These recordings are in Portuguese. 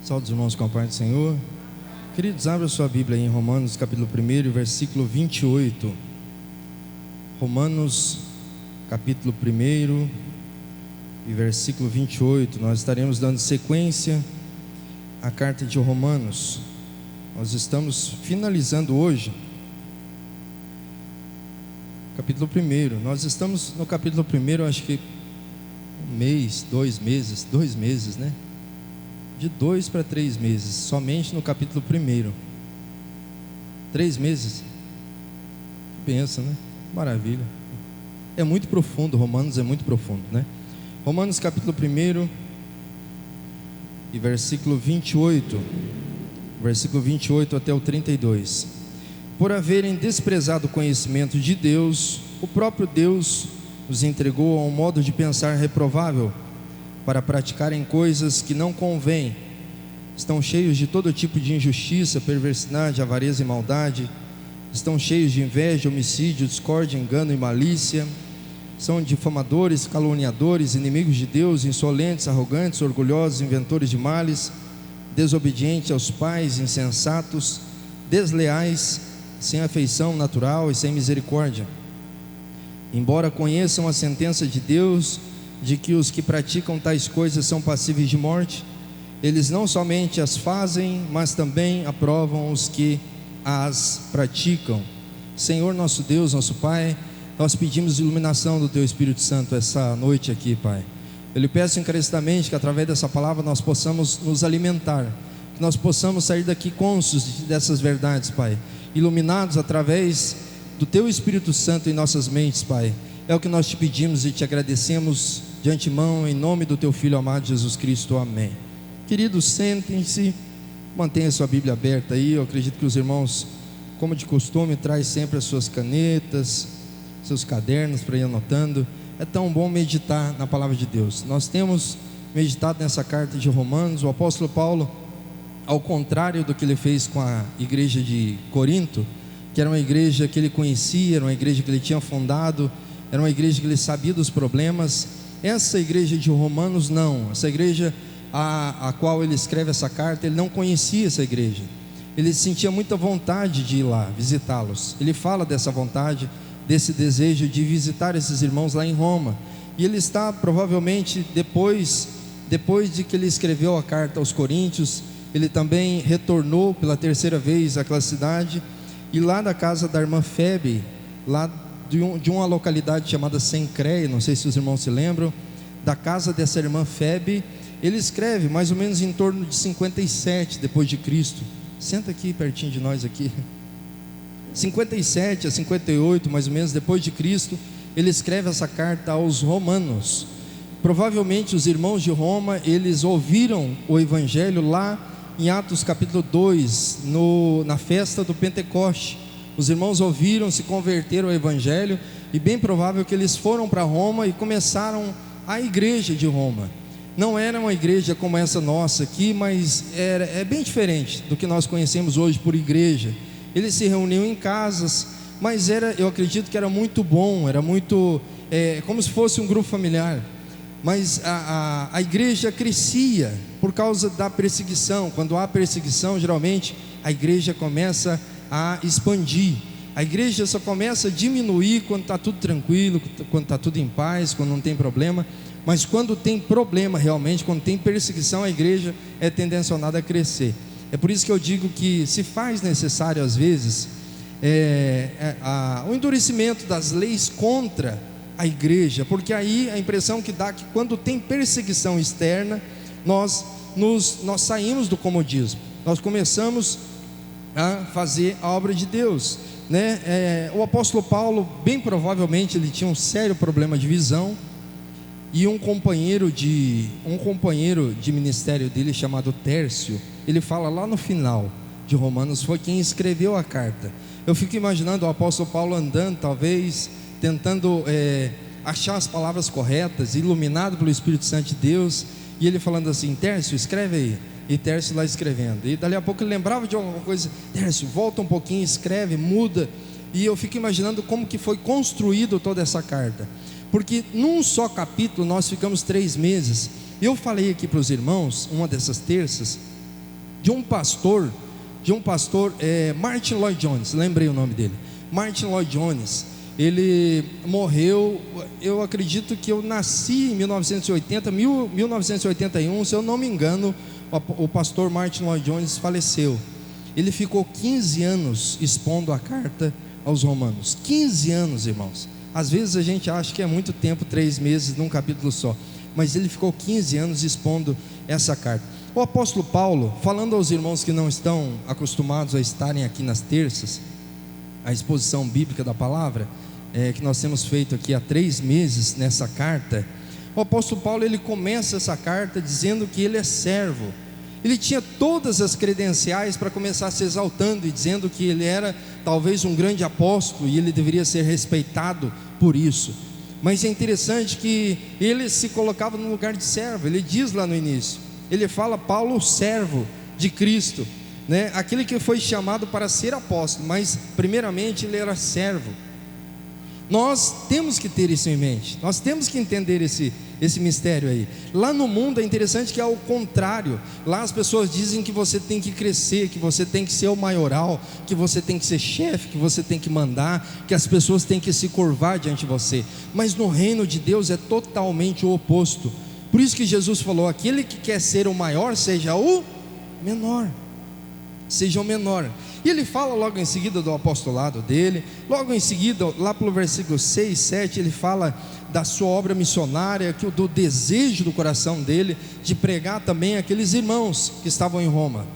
Saúde os irmãos com a paz do Senhor. Queridos, abra sua Bíblia aí em Romanos capítulo 1, versículo 28. Romanos capítulo 1 e versículo 28. Nós estaremos dando sequência à carta de Romanos. Nós estamos finalizando hoje capítulo 1. Nós estamos no capítulo 1, acho que um mês, 2 meses, né? De 2 para 3 meses, somente no capítulo 1. 3 meses. Pensa, né? Maravilha. É muito profundo, Romanos é muito profundo, né? Romanos capítulo 1 e versículo 28. Versículo 28 até o 32. Por haverem desprezado o conhecimento de Deus, o próprio Deus os entregou a um modo de pensar reprovável, para praticarem coisas que não convêm. Estão cheios de todo tipo de injustiça, perversidade, avareza e maldade. Estão cheios de inveja, homicídio, discórdia, engano e malícia. São difamadores, caluniadores, inimigos de Deus, insolentes, arrogantes, orgulhosos, inventores de males, desobedientes aos pais, insensatos, desleais, sem afeição natural e sem misericórdia. Embora conheçam a sentença de Deus, de que os que praticam tais coisas são passíveis de morte, eles não somente as fazem, mas também aprovam os que as praticam. Senhor nosso Deus, nosso Pai, nós pedimos iluminação do Teu Espírito Santo essa noite aqui, Pai. Eu lhe peço encarecidamente que através dessa palavra nós possamos nos alimentar, que nós possamos sair daqui cônscios dessas verdades, Pai, iluminados através do Teu Espírito Santo em nossas mentes, Pai. É o que nós te pedimos e te agradecemos de antemão, em nome do Teu Filho amado Jesus Cristo, amém. Queridos, sentem-se, mantenha sua Bíblia aberta aí. Eu acredito que os irmãos, como de costume, traz sempre as suas canetas, seus cadernos para ir anotando. É tão bom meditar na palavra de Deus. Nós temos meditado nessa carta de Romanos. O apóstolo Paulo, ao contrário do que ele fez com a igreja de Corinto, que era uma igreja que ele conhecia, era uma igreja que ele tinha fundado, era uma igreja que ele sabia dos problemas. Essa igreja de Romanos não. Essa igreja a qual ele escreve essa carta, ele não conhecia essa igreja. Ele sentia muita vontade de ir lá visitá-los. Ele fala dessa vontade, desse desejo de visitar esses irmãos lá em Roma. E ele está provavelmente depois de que ele escreveu a carta aos Coríntios, ele também retornou pela 3ª vez àquela cidade. E lá da casa da irmã Febe, lá de uma localidade chamada Sencreia, não sei se os irmãos se lembram, da casa dessa irmã Febe, ele escreve mais ou menos em torno de 57 depois de Cristo. Senta aqui pertinho de nós aqui. 57 a 58 mais ou menos depois de Cristo, ele escreve essa carta aos romanos. Provavelmente os irmãos de Roma, eles ouviram o evangelho lá em Atos capítulo 2, na festa do Pentecoste. Os irmãos ouviram, se converteram ao evangelho, e bem provável que eles foram para Roma e começaram a igreja de Roma. Não era uma igreja como essa nossa aqui, mas é bem diferente do que nós conhecemos hoje por igreja. Eles se reuniam em casas, mas eu acredito que era muito bom, era muito como se fosse um grupo familiar. Mas a igreja crescia por causa da perseguição. Quando há perseguição, geralmente a igreja começa a expandir. A igreja só começa a diminuir quando está tudo tranquilo, quando está tudo em paz, quando não tem problema. Mas quando tem problema realmente, quando tem perseguição, a igreja é tendencionada a crescer. É por isso que eu digo que se faz necessário às vezes o endurecimento das leis contra a igreja, porque aí a impressão que dá é que quando tem perseguição externa, nós saímos do comodismo, nós começamos a fazer a obra de Deus, né? O apóstolo Paulo, bem provavelmente, ele tinha um sério problema de visão, e um companheiro de ministério dele, chamado Tércio, ele fala lá no final de Romanos, foi quem escreveu a carta. Eu fico imaginando o apóstolo Paulo andando, talvez tentando achar as palavras corretas, iluminado pelo Espírito Santo de Deus, e ele falando assim: Tércio, escreve aí. E Tércio lá escrevendo, e dali a pouco ele lembrava de alguma coisa: Tércio, volta um pouquinho, escreve, muda. E eu fico imaginando como que foi construído toda essa carta, porque num só capítulo nós ficamos 3 meses. Eu falei aqui para os irmãos, uma dessas terças, Martin Lloyd Jones, lembrei o nome dele. Martin Lloyd Jones, ele morreu, eu acredito que eu nasci em 1981, se eu não me engano, o pastor Martin Lloyd Jones faleceu. Ele ficou 15 anos expondo a carta aos Romanos. 15 anos, irmãos. Às vezes a gente acha que é muito tempo, 3 meses num capítulo só, mas ele ficou 15 anos expondo essa carta. O apóstolo Paulo, falando aos irmãos que não estão acostumados a estarem aqui nas terças, a exposição bíblica da palavra, que nós temos feito aqui há 3 meses nessa carta, o apóstolo Paulo, ele começa essa carta dizendo que ele é servo. Ele tinha todas as credenciais para começar se exaltando e dizendo que ele era talvez um grande apóstolo e ele deveria ser respeitado por isso. Mas é interessante que ele se colocava no lugar de servo. Ele diz lá no início, ele fala: Paulo, servo de Cristo, né? Aquele que foi chamado para ser apóstolo, mas primeiramente ele era servo. Nós temos que ter isso em mente, nós temos que entender esse mistério aí. Lá no mundo é interessante que é o contrário. Lá as pessoas dizem que você tem que crescer, que você tem que ser o maioral, que você tem que ser chefe, que você tem que mandar, que as pessoas têm que se curvar diante de você. Mas no reino de Deus é totalmente o oposto. Por isso que Jesus falou: aquele que quer ser o maior, seja o menor. Seja o menor. E ele fala logo em seguida do apostolado dele. Logo em seguida, lá pelo versículo 6, 7, ele fala da sua obra missionária, do desejo do coração dele de pregar também aqueles irmãos que estavam em Roma.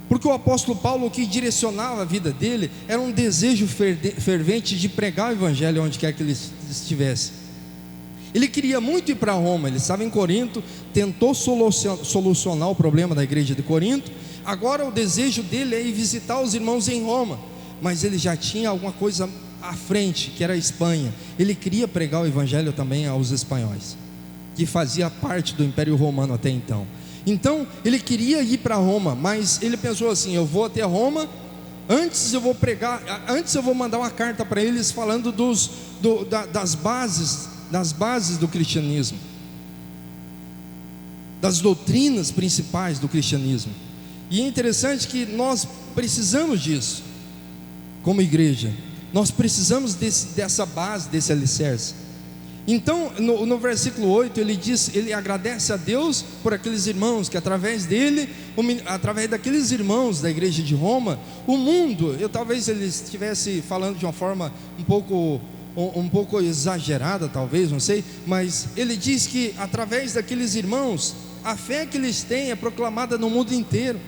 Porque o apóstolo Paulo, o que direcionava a vida dele era um desejo fervente de pregar o evangelho onde quer que ele estivesse. Ele queria muito ir para Roma. Ele estava em Corinto, tentou solucionar o problema da igreja de Corinto. Agora o desejo dele é ir visitar os irmãos em Roma, mas ele já tinha alguma coisa à frente, que era a Espanha. Ele queria pregar o evangelho também aos espanhóis, que fazia parte do Império Romano até então. Então ele queria ir para Roma, mas ele pensou assim: eu vou até Roma, antes eu vou pregar, antes eu vou mandar uma carta para eles falando das bases do cristianismo, das doutrinas principais do cristianismo. E é interessante que nós precisamos disso, como igreja. Nós precisamos dessa base, desse alicerce. Então, no versículo 8, ele diz, ele agradece a Deus por aqueles irmãos, que através dele, através daqueles irmãos da igreja de Roma, o mundo, talvez ele estivesse falando de uma forma um pouco exagerada, talvez, não sei, mas ele diz que através daqueles irmãos, a fé que eles têm é proclamada no mundo inteiro.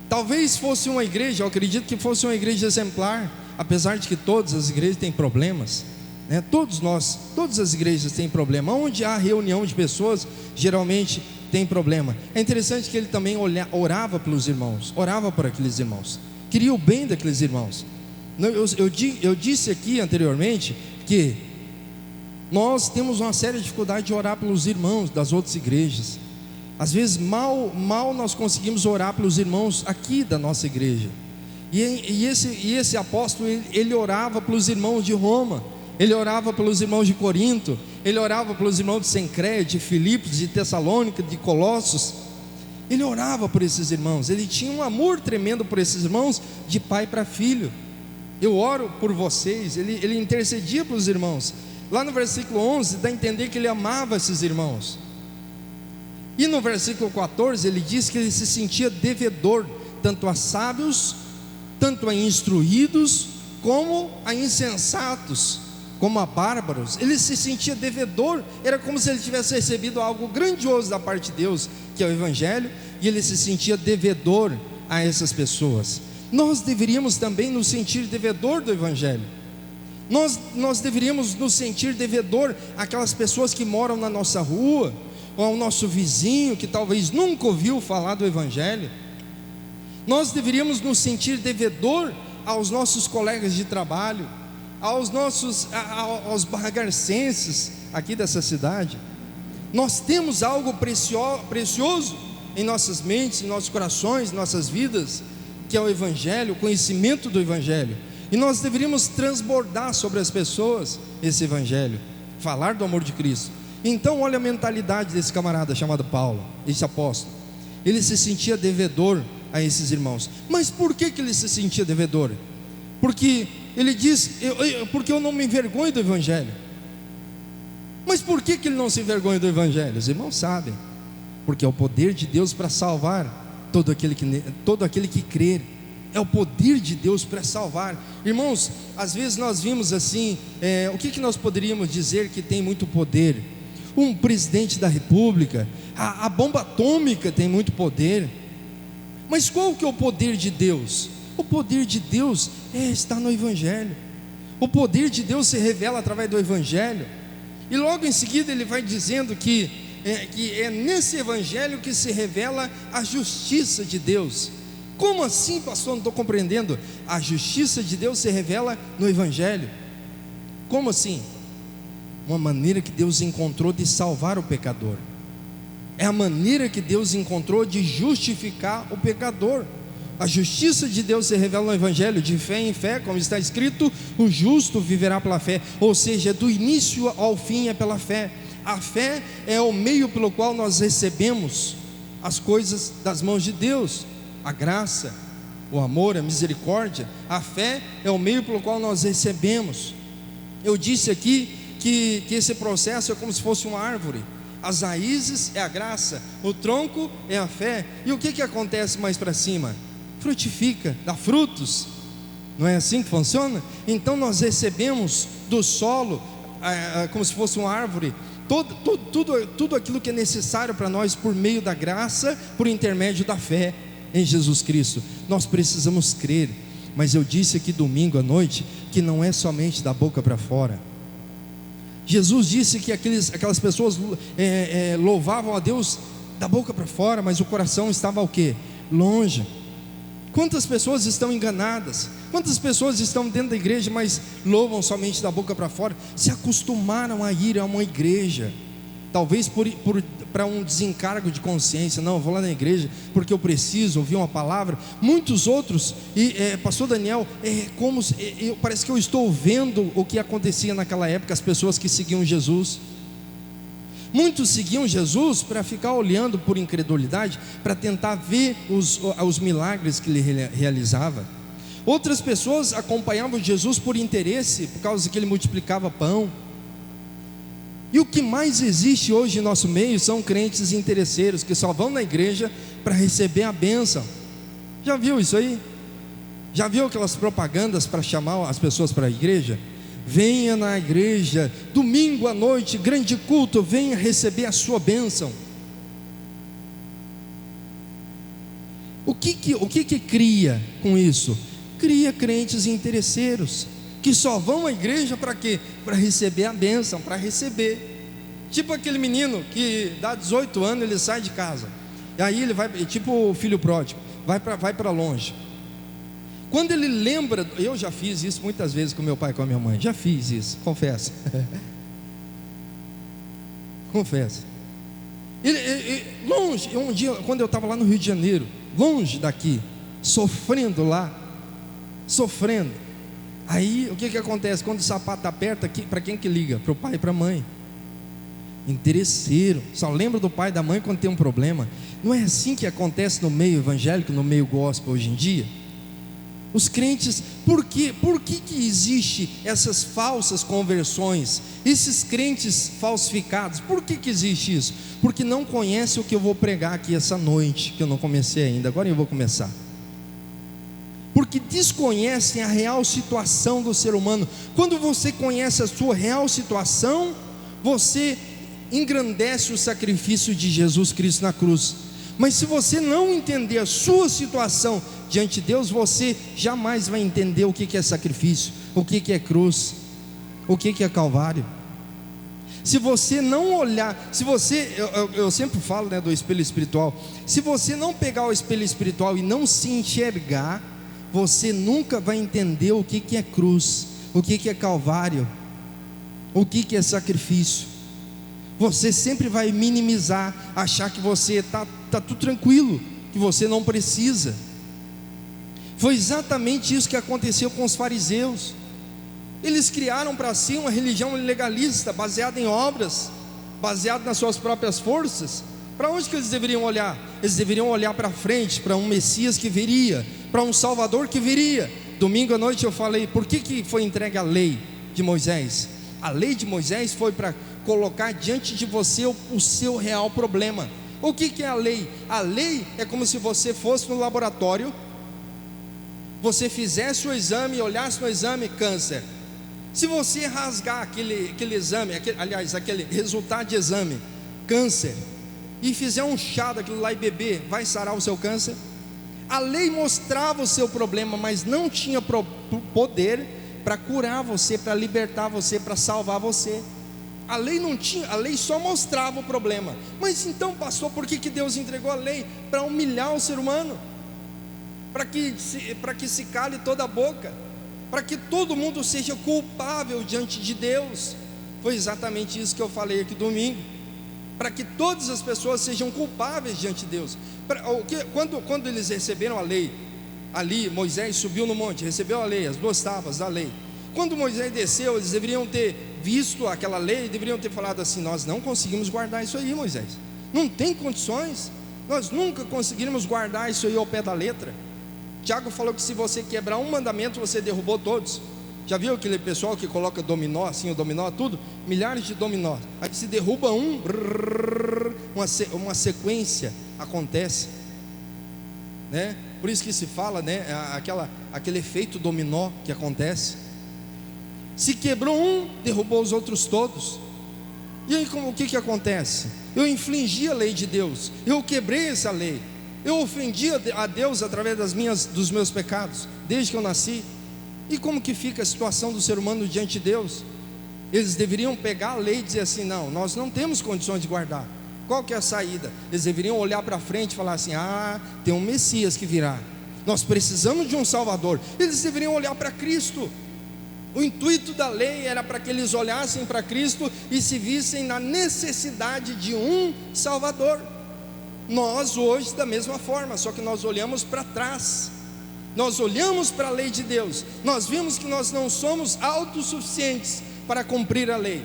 Talvez fosse uma igreja, eu acredito que fosse uma igreja exemplar, apesar de que todas as igrejas têm problemas, né? Todas as igrejas têm problema. Onde há reunião de pessoas, geralmente tem problema. É interessante que ele também orava pelos irmãos, orava por aqueles irmãos, queria o bem daqueles irmãos. Eu disse aqui anteriormente que nós temos uma séria dificuldade de orar pelos irmãos das outras igrejas. Às vezes mal nós conseguimos orar pelos irmãos aqui da nossa igreja. E esse apóstolo, ele orava pelos irmãos de Roma, ele orava pelos irmãos de Corinto, ele orava pelos irmãos de Cencreia, de Filipos, de Tessalônica, de Colossos. Ele orava por esses irmãos, ele tinha um amor tremendo por esses irmãos, de pai para filho. Eu oro por vocês. Ele intercedia pelos irmãos. Lá no versículo 11 dá a entender que ele amava esses irmãos. E no versículo 14 ele diz que ele se sentia devedor, tanto a sábios, tanto a instruídos, como a insensatos, como a bárbaros. Ele se sentia devedor. Era como se ele tivesse recebido algo grandioso da parte de Deus, que é o evangelho, e ele se sentia devedor a essas pessoas. Nós deveríamos também nos sentir devedor do evangelho. Nós deveríamos nos sentir devedor àquelas pessoas que moram na nossa rua, ou ao nosso vizinho que talvez nunca ouviu falar do evangelho. Nós deveríamos nos sentir devedor aos nossos colegas de trabalho, aos bargarcenses aqui dessa cidade. Nós temos algo precioso em nossas mentes, em nossos corações, em nossas vidas, que é o evangelho, o conhecimento do evangelho. E nós deveríamos transbordar sobre as pessoas esse evangelho, falar do amor de Cristo. Então olha a mentalidade desse camarada chamado Paulo, esse apóstolo. ele se sentia devedor a esses irmãos. Mas por que ele se sentia devedor? Porque ele diz, porque eu não me envergonho do Evangelho. Mas por que ele não se envergonha do Evangelho? Os irmãos sabem, porque é o poder de Deus para salvar todo aquele que crer. É o poder de Deus para salvar. Irmãos, às vezes nós vimos assim, o que nós poderíamos dizer que tem muito poder? Um presidente da república, a bomba atômica tem muito poder. Mas qual que é o poder de Deus? O poder de Deus está no Evangelho. O poder de Deus se revela através do Evangelho. E logo em seguida ele vai dizendo que é nesse Evangelho que se revela a justiça de Deus. Como assim, pastor? Não estou compreendendo. A justiça de Deus se revela no Evangelho. Como assim? Uma maneira que Deus encontrou de salvar o pecador. É a maneira que Deus encontrou de justificar o pecador. A justiça de Deus se revela no Evangelho, de fé em fé, como está escrito, o justo viverá pela fé. Ou seja, do início ao fim é pela fé. A fé é o meio pelo qual nós recebemos as coisas das mãos de Deus. A graça, o amor, a misericórdia. A fé é o meio pelo qual nós recebemos. Eu disse aqui que esse processo é como se fosse uma árvore. As raízes é a graça, o tronco é a fé. E o que acontece mais para cima? Frutifica, dá frutos. Não é assim que funciona? Então nós recebemos do solo, como se fosse uma árvore, tudo aquilo que é necessário para nós por meio da graça, por intermédio da fé em Jesus Cristo. Nós precisamos crer. Mas eu disse aqui domingo à noite que não é somente da boca para fora. Jesus disse que aquelas pessoas louvavam a Deus da boca para fora, mas o coração estava o quê? Longe. Quantas pessoas estão enganadas? Quantas pessoas estão dentro da igreja, mas louvam somente da boca para fora? Se acostumaram a ir a uma igreja, talvez para um desencargo de consciência. Não, eu vou lá na igreja porque eu preciso ouvir uma palavra. Muitos outros, pastor Daniel, parece que eu estou vendo o que acontecia naquela época, as pessoas que seguiam Jesus. Muitos seguiam Jesus para ficar olhando por incredulidade, para tentar ver os milagres que ele realizava. Outras pessoas acompanhavam Jesus por interesse, por causa que ele multiplicava pão. E o que mais existe hoje em nosso meio são crentes interesseiros, que só vão na igreja para receber a bênção. Já viu isso aí? Já viu aquelas propagandas para chamar as pessoas para a igreja? Venha na igreja, domingo à noite, grande culto, venha receber a sua bênção. O que cria com isso? Cria crentes interesseiros, que só vão à igreja para quê? Para receber a bênção, para receber. Tipo aquele menino que dá 18 anos, ele sai de casa, e aí ele vai, tipo o filho pródigo, vai para longe. Quando ele lembra, eu já fiz isso muitas vezes com meu pai e com a minha mãe, já fiz isso, confesso. Confesso. Longe, um dia, quando eu estava lá no Rio de Janeiro, longe daqui, sofrendo lá, aí o que acontece? Quando o sapato aperta, para quem que liga? Para o pai e para a mãe. Interesseiro, só lembra do pai e da mãe quando tem um problema. Não é assim que acontece no meio evangélico, no meio gospel hoje em dia? Os crentes, por que existe essas falsas conversões, esses crentes falsificados? Por que existe isso? Porque não conhece o que eu vou pregar aqui essa noite, que eu não comecei ainda, agora eu vou começar. Porque desconhecem a real situação do ser humano. Quando você conhece a sua real situação, você engrandece o sacrifício de Jesus Cristo na cruz. Mas se você não entender a sua situação diante de Deus, você jamais vai entender o que é sacrifício, o que é cruz, o que é Calvário. Se você não olhar, eu sempre falo, do espelho espiritual. Se você não pegar o espelho espiritual e não se enxergar, você nunca vai entender o que é cruz, o que é Calvário, o que é sacrifício. Você sempre vai minimizar, achar que você está tudo tranquilo, que você não precisa. Foi exatamente isso que aconteceu com os fariseus. Eles criaram para si uma religião legalista, baseada em obras, baseada nas suas próprias forças. Para onde que eles deveriam olhar? Eles deveriam olhar para frente, para um Messias que viria, para um Salvador que viria. Domingo à noite eu falei, por que foi entregue a lei de Moisés? A lei de Moisés foi para colocar diante de você o seu real problema. O que é a lei? A lei é como se você fosse no laboratório, você fizesse o exame e olhasse no exame, câncer. Se você rasgar aquele exame, aquele resultado de exame, câncer, e fizer um chá daquilo lá e beber, vai sarar o seu câncer? A lei mostrava o seu problema, mas não tinha poder para curar você, para libertar você, para salvar você. A lei não tinha, a lei só mostrava o problema. Mas então, pastor, por que Deus entregou a lei? Para humilhar o ser humano, para que se cale toda a boca, para que todo mundo seja culpável diante de Deus. Foi exatamente isso que eu falei aqui domingo, para que todas as pessoas sejam culpáveis diante de Deus. Quando eles receberam a lei, ali Moisés subiu no monte, recebeu a lei, as 2 tábuas da lei. Quando Moisés desceu, eles deveriam ter visto aquela lei, deveriam ter falado assim: nós não conseguimos guardar isso aí, Moisés, não tem condições, nós nunca conseguiremos guardar isso aí ao pé da letra. Tiago falou que se você quebrar um mandamento, você derrubou todos. Já viu aquele pessoal que coloca dominó, assim, o dominó, tudo? Milhares de dominó. Aí se derruba um, uma sequência acontece, né? Por isso que se fala, né? Aquele efeito dominó que acontece. Se quebrou um, derrubou os outros todos. E aí o que acontece? Eu infringi a lei de Deus, eu quebrei essa lei, eu ofendi a Deus através dos meus pecados, desde que eu nasci. E como que fica a situação do ser humano diante de Deus? Eles deveriam pegar a lei e dizer assim: não, nós não temos condições de guardar. Qual que é a saída? Eles deveriam olhar para frente e falar assim: tem um Messias que virá, nós precisamos de um Salvador. Eles deveriam olhar para Cristo. O intuito da lei era para que eles olhassem para Cristo e se vissem na necessidade de um Salvador. Nós hoje da mesma forma, só que nós olhamos para trás. Nós olhamos para a lei de Deus, nós vimos que nós não somos autossuficientes para cumprir a lei.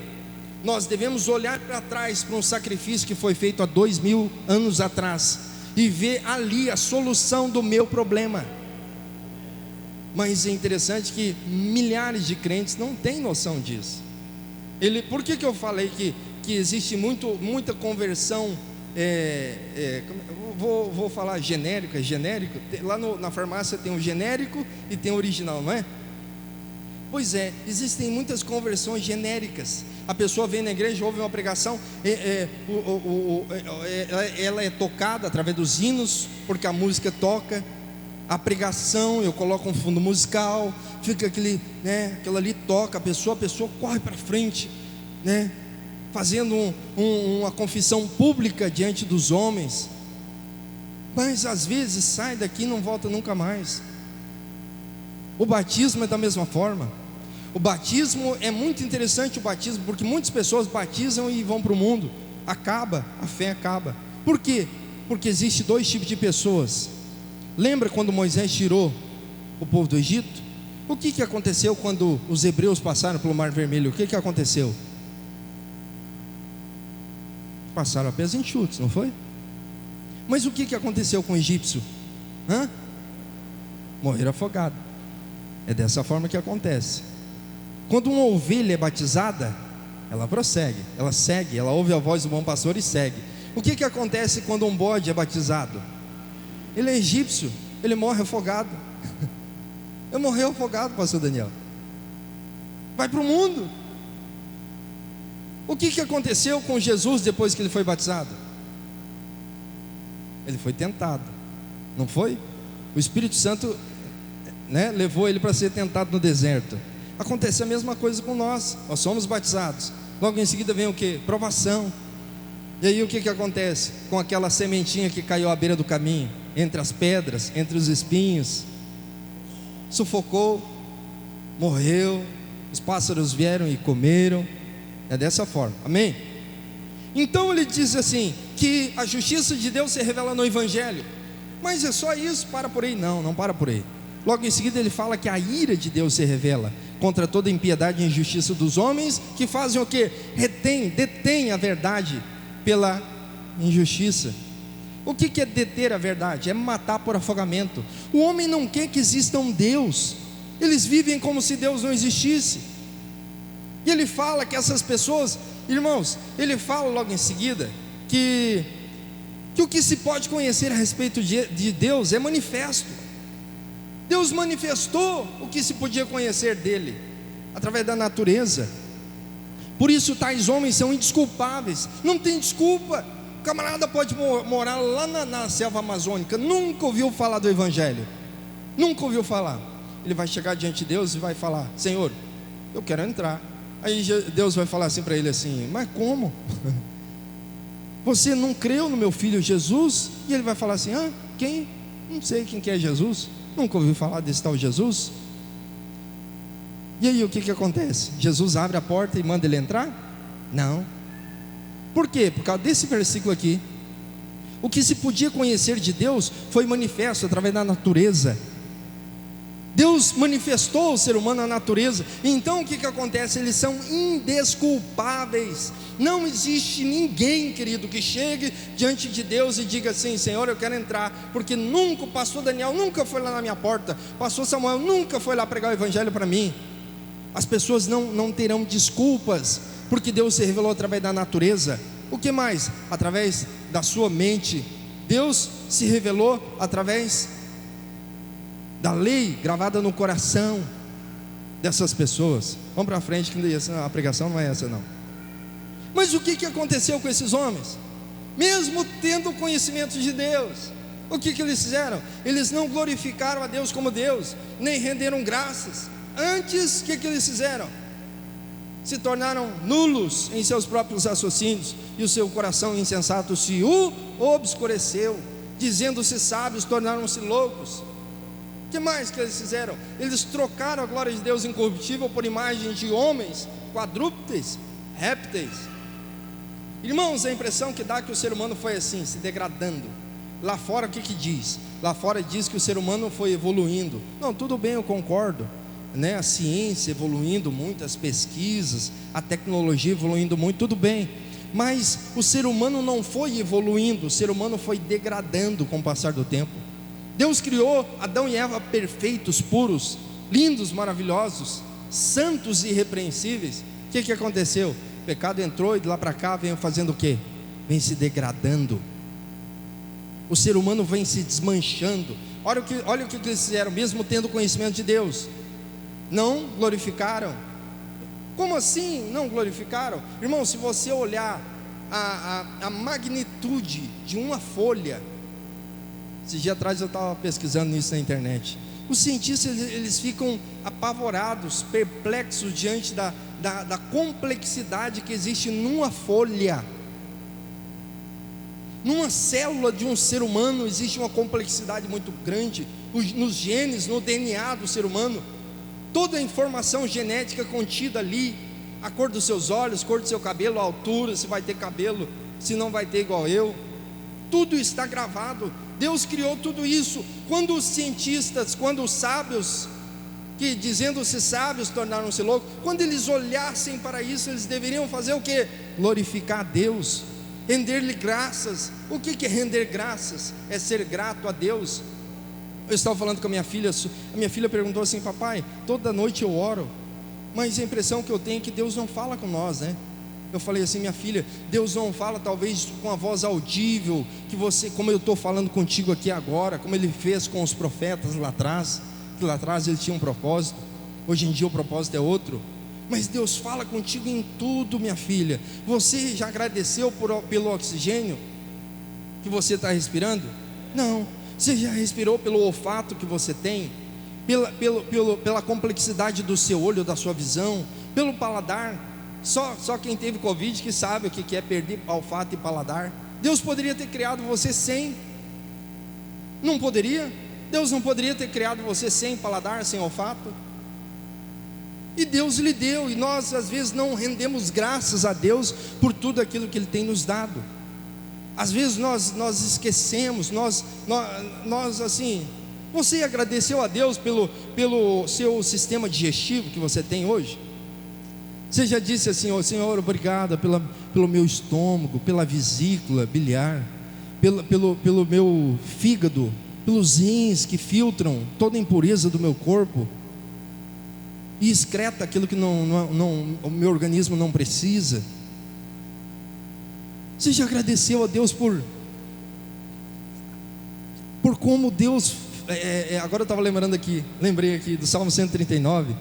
Nós devemos olhar para trás, para um sacrifício que foi feito há 2000 anos atrás, e ver ali a solução do meu problema. Mas é interessante que milhares de crentes não têm noção disso. Por que eu falei que existe muita conversão, vou falar genérico? Lá na farmácia tem o genérico e tem o original, não é? Pois é, existem muitas conversões genéricas. A pessoa vem na igreja, ouve uma pregação, ela é tocada através dos hinos, porque a música toca. A pregação, eu coloco um fundo musical, fica aquilo ali toca, a pessoa corre para frente, né? Fazendo uma confissão pública diante dos homens, mas às vezes sai daqui e não volta nunca mais. O batismo é da mesma forma. O batismo é muito interessante, porque muitas pessoas batizam e vão para o mundo, a fé acaba. Por quê? Porque existe 2 tipos de pessoas. Lembra quando Moisés tirou o povo do Egito? O que aconteceu quando os hebreus passaram pelo Mar Vermelho? O que aconteceu? Passaram a pés enxutos, não foi? Mas o que aconteceu com o egípcio? Morreram afogados. É dessa forma que acontece. Quando uma ovelha é batizada, ela prossegue, ela segue, ela ouve a voz do bom pastor e segue. O que acontece quando um bode é batizado? Ele é egípcio, ele morre afogado. Eu morri afogado, pastor Daniel. Vai para o mundo. O que aconteceu com Jesus depois que ele foi batizado? Ele foi tentado, não foi? O Espírito Santo, né, levou ele para ser tentado no deserto. Acontece a mesma coisa com nós somos batizados, logo em seguida vem o que? Provação. E aí o que acontece com aquela sementinha que caiu à beira do caminho, entre as pedras, entre os espinhos? Sufocou, morreu, os pássaros vieram e comeram. É dessa forma, amém? Então ele diz assim, que a justiça de Deus se revela no Evangelho. Mas é só isso? Para por aí? Não para por aí. Logo em seguida ele fala que a ira de Deus se revela contra toda impiedade e injustiça dos homens, que fazem o que? Detém a verdade pela injustiça. O que é deter a verdade? É matar por afogamento. O homem não quer que exista um Deus. Eles vivem como se Deus não existisse. E ele fala que essas pessoas, irmãos, ele fala logo em seguida que o que se pode conhecer a respeito de Deus é manifesto. Deus manifestou o que se podia conhecer dele através da natureza. Por isso tais homens são indesculpáveis. Não tem desculpa. O camarada pode morar lá na selva amazônica, nunca ouviu falar do Evangelho, nunca ouviu falar. Ele vai chegar diante de Deus e vai falar: Senhor, eu quero entrar. Aí Deus vai falar assim para ele assim: mas como? Você não creu no meu filho Jesus? E ele vai falar assim: quem? Não sei quem que é Jesus, nunca ouviu falar desse tal Jesus. E aí o que acontece? Jesus abre a porta e manda ele entrar? Não. Por quê? Por causa desse versículo aqui. O que se podia conhecer de Deus foi manifesto através da natureza. Deus manifestou o ser humano na natureza. Então o que acontece? Eles são indesculpáveis. Não existe ninguém, querido, que chegue diante de Deus e diga assim: Senhor, eu quero entrar, porque nunca, o pastor Daniel nunca foi lá na minha porta, o pastor Samuel nunca foi lá pregar o Evangelho para mim. As pessoas não terão desculpas, porque Deus se revelou através da natureza. O que mais? Através da sua mente. Deus se revelou através da lei gravada no coração dessas pessoas. Vamos para frente, que a pregação não é essa não. Mas o que aconteceu com esses homens? Mesmo tendo conhecimento de Deus, o que eles fizeram? Eles não glorificaram a Deus como Deus, nem renderam graças. Antes, o que eles fizeram? Se tornaram nulos em seus próprios raciocínios, e o seu coração insensato se obscureceu. Dizendo-se sábios, tornaram-se loucos. O que mais que eles fizeram? Eles trocaram a glória de Deus incorruptível por imagens de homens, quadrúpedes, répteis. Irmãos, a impressão que dá é que o ser humano foi assim, se degradando. Lá fora o que diz? Lá fora diz que o ser humano foi evoluindo. Não, tudo bem, eu concordo, né? A ciência evoluindo muito, as pesquisas, a tecnologia evoluindo muito, tudo bem. Mas o ser humano não foi evoluindo, o ser humano foi degradando com o passar do tempo. Deus criou Adão e Eva perfeitos, puros, lindos, maravilhosos, santos e irrepreensíveis. O que aconteceu? O pecado entrou e de lá para cá vem fazendo o quê? Vem se degradando. O ser humano vem se desmanchando. Olha o que eles fizeram, mesmo tendo conhecimento de Deus. Não glorificaram. Como assim não glorificaram? Irmão, se você olhar a magnitude de uma folha. Esses dias atrás eu estava pesquisando isso na internet. Os cientistas eles ficam apavorados, perplexos diante da complexidade que existe numa folha. Numa célula de um ser humano existe uma complexidade muito grande. Nos genes, no DNA do ser humano, toda a informação genética contida ali, a cor dos seus olhos, cor do seu cabelo, a altura, se vai ter cabelo, se não vai ter igual eu, tudo está gravado. Deus criou tudo isso. Quando os cientistas, quando os sábios, que dizendo-se sábios tornaram-se loucos, quando eles olhassem para isso, eles deveriam fazer o quê? Glorificar a Deus, render-lhe graças. O que é render graças? É ser grato a Deus. Eu estava falando com a minha filha perguntou assim: papai, toda noite eu oro, mas a impressão que eu tenho é que Deus não fala com nós, né? Eu falei assim: minha filha, Deus não fala talvez com a voz audível, que você, como eu estou falando contigo aqui agora, como Ele fez com os profetas lá atrás, que lá atrás Ele tinha um propósito, hoje em dia o propósito é outro. Mas Deus fala contigo em tudo, minha filha. Você já agradeceu pelo oxigênio que você está respirando? Não. Você já respirou pelo olfato que você tem? Pela complexidade do seu olho, da sua visão? Pelo paladar? Só quem teve Covid que sabe o que é perder olfato e paladar. Deus poderia ter criado você sem. Não poderia? Deus não poderia ter criado você sem paladar, sem olfato? E Deus lhe deu, e nós às vezes não rendemos graças a Deus por tudo aquilo que Ele tem nos dado. Às vezes nós esquecemos, nós assim, você agradeceu a Deus pelo seu sistema digestivo que você tem hoje? Você já disse assim: ó Senhor, obrigado pelo meu estômago, pela vesícula biliar, pelo meu fígado, pelos rins que filtram toda a impureza do meu corpo e excreta aquilo que o meu organismo não precisa. Você já agradeceu a Deus por como Deus, agora eu estava lembrei aqui do Salmo 139,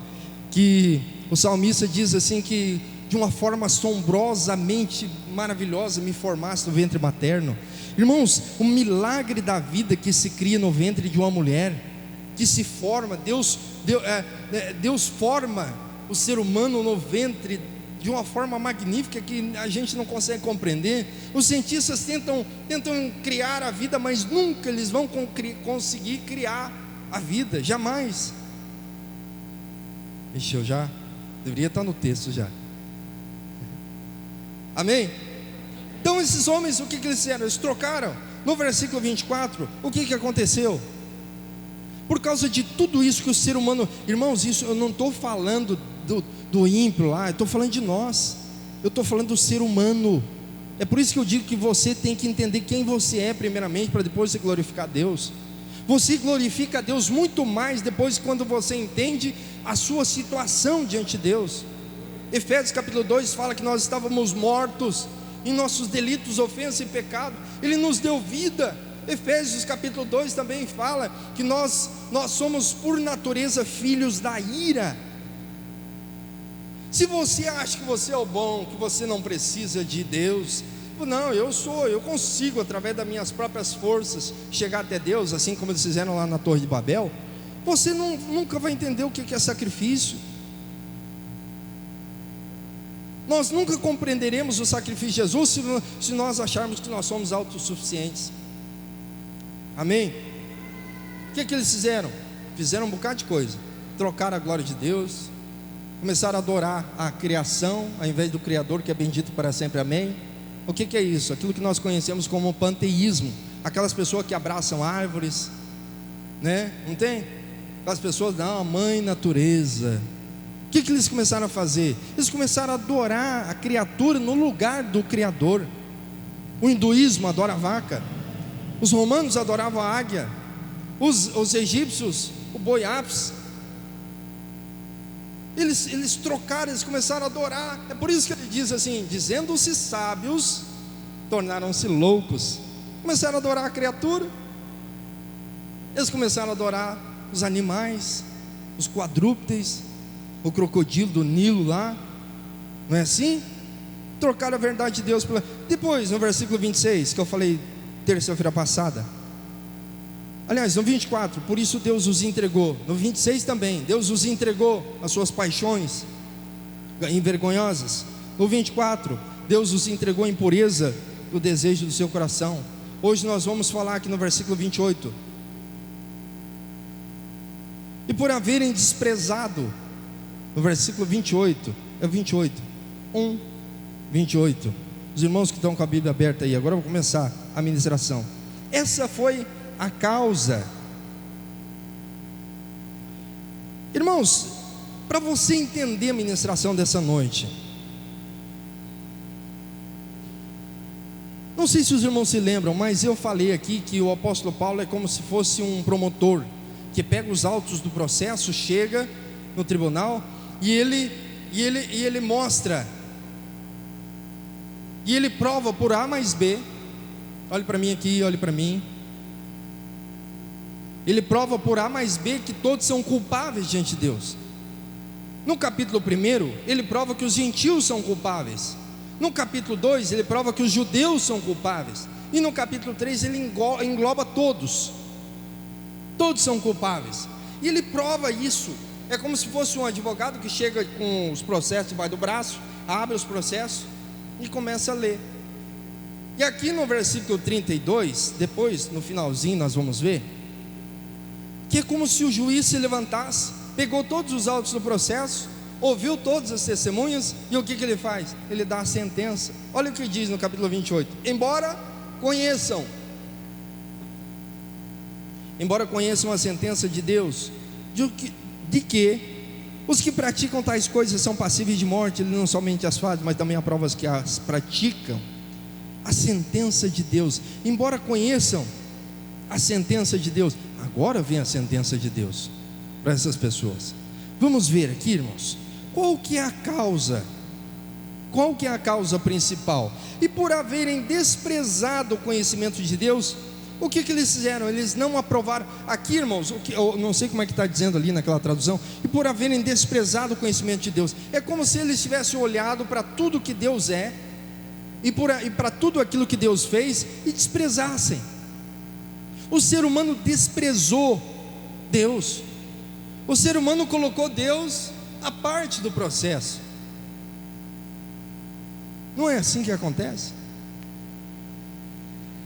que o salmista diz assim, que de uma forma assombrosamente maravilhosa me formaste no ventre materno. Irmãos, o milagre da vida que se cria no ventre de uma mulher, que se forma, Deus forma o ser humano no ventre de uma forma magnífica que a gente não consegue compreender. Os cientistas tentam criar a vida, mas nunca eles vão conseguir criar a vida, jamais. Ixi, eu já deveria estar no texto já. Amém? Então esses homens, o que eles fizeram? Eles trocaram. No versículo 24, o que aconteceu? Por causa de tudo isso que o ser humano, irmãos, isso eu não estou falando do ímpio lá, eu estou falando de nós, eu estou falando do ser humano. É por isso que eu digo que você tem que entender quem você é primeiramente, para depois você glorificar a Deus. Você glorifica a Deus muito mais depois, quando você entende a sua situação diante de Deus. Efésios capítulo 2 fala que nós estávamos mortos em nossos delitos, ofensas e pecado. Ele nos deu vida. Efésios capítulo 2 também fala que nós somos por natureza filhos da ira. Se você acha que você é o bom, que você não precisa de Deus, não, eu consigo através das minhas próprias forças chegar até Deus, assim como eles fizeram lá na Torre de Babel, você nunca vai entender o que é sacrifício. Nós nunca compreenderemos o sacrifício de Jesus se nós acharmos que nós somos autossuficientes. Amém? O que eles fizeram? Fizeram um bocado de coisa. Trocaram a glória de Deus, começaram a adorar a criação ao invés do Criador, que é bendito para sempre, amém? O que é isso? Aquilo que nós conhecemos como panteísmo. Aquelas pessoas que abraçam árvores, né? Não tem? Aquelas pessoas, não, a mãe natureza. O que eles começaram a fazer? Eles começaram a adorar a criatura no lugar do Criador. O hinduísmo adora a vaca, os romanos adoravam a águia, os egípcios o boi ápis. Eles trocaram, eles começaram a adorar. É por isso que ele diz assim: dizendo-se sábios, tornaram-se loucos. Começaram a adorar a criatura. Eles começaram a adorar os animais, os quadrúpedes, o crocodilo do Nilo lá. Não é assim? Trocaram a verdade de Deus pela... Depois, no versículo 26, que eu falei terça-feira passada, aliás, no 24, por isso Deus os entregou. No 26 também, Deus os entregou às suas paixões envergonhosas. No 24, Deus os entregou à impureza do desejo do seu coração. Hoje nós vamos falar aqui no versículo 28. E por haverem desprezado, no versículo 28, é 28, 28. Os irmãos que estão com a Bíblia aberta aí, agora eu vou começar a ministração. Essa foi a causa. Irmãos, para você entender a ministração dessa noite, não sei se os irmãos se lembram, mas eu falei aqui que o apóstolo Paulo é como se fosse um promotor que pega os autos do processo, chega no tribunal e ele mostra, e ele prova por A mais B. Olhe para mim aqui, olhe para mim. Ele prova por A mais B que todos são culpáveis diante de Deus. No capítulo 1, ele prova que os gentios são culpáveis. No capítulo 2, ele prova que os judeus são culpáveis. E no capítulo 3, ele engloba todos. Todos são culpáveis. E ele prova isso. É como se fosse um advogado que chega com os processos debaixo do braço, abre os processos e começa a ler. E aqui no versículo 32, depois no finalzinho nós vamos ver que é como se o juiz se levantasse, pegou todos os autos do processo, ouviu todas as testemunhas, e o que ele faz? Ele dá a sentença. Olha o que diz no capítulo 28: embora conheçam a sentença de Deus, de que Os que praticam tais coisas são passíveis de morte. Ele não somente as faz, mas também aprova os que as praticam. A sentença de Deus, embora conheçam a sentença de Deus, agora vem a sentença de Deus para essas pessoas. Vamos ver aqui, irmãos, qual que é a causa? Qual que é a causa principal? E por haverem desprezado o conhecimento de Deus, o que eles fizeram? Eles não aprovaram. Aqui, irmãos, eu não sei como é que está dizendo ali naquela tradução. E por haverem desprezado o conhecimento de Deus, é como se eles tivessem olhado para tudo que Deus é e para tudo aquilo que Deus fez e desprezassem. O ser humano desprezou Deus. O ser humano colocou Deus à parte do processo. Não é assim que acontece?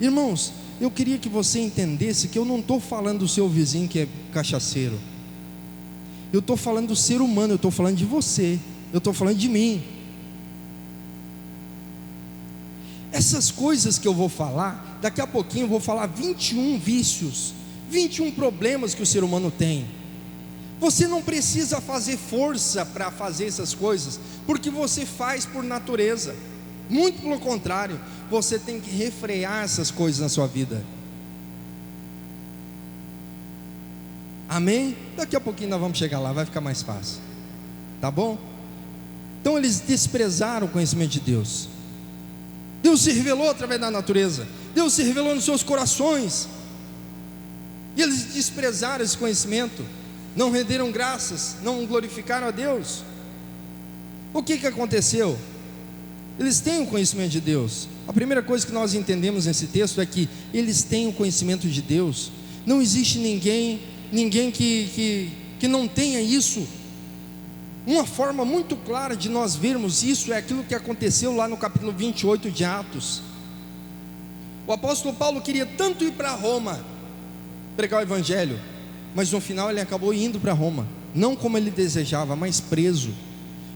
Irmãos, eu queria que você entendesse que eu não estou falando do seu vizinho que é cachaceiro. Eu estou falando do ser humano, eu estou falando de você, eu estou falando de mim. Essas coisas que eu vou falar, daqui a pouquinho eu vou falar 21 vícios, 21 problemas que o ser humano tem. Você não precisa fazer força para fazer essas coisas, porque você faz por natureza. Muito pelo contrário, você tem que refrear essas coisas na sua vida. Amém? Daqui a pouquinho nós vamos chegar lá, vai ficar mais fácil. Tá bom? Então eles desprezaram o conhecimento de Deus. Deus se revelou através da natureza. Deus se revelou nos seus corações. E eles desprezaram esse conhecimento. Não renderam graças, não glorificaram a Deus. O que aconteceu? Eles têm o conhecimento de Deus. A primeira coisa que nós entendemos nesse texto é que eles têm o conhecimento de Deus. Não existe ninguém que não tenha isso. Uma forma muito clara de nós vermos isso é aquilo que aconteceu lá no capítulo 28 de Atos. O apóstolo Paulo queria tanto ir para Roma, pregar o evangelho, mas no final ele acabou indo para Roma, não como ele desejava, mas preso.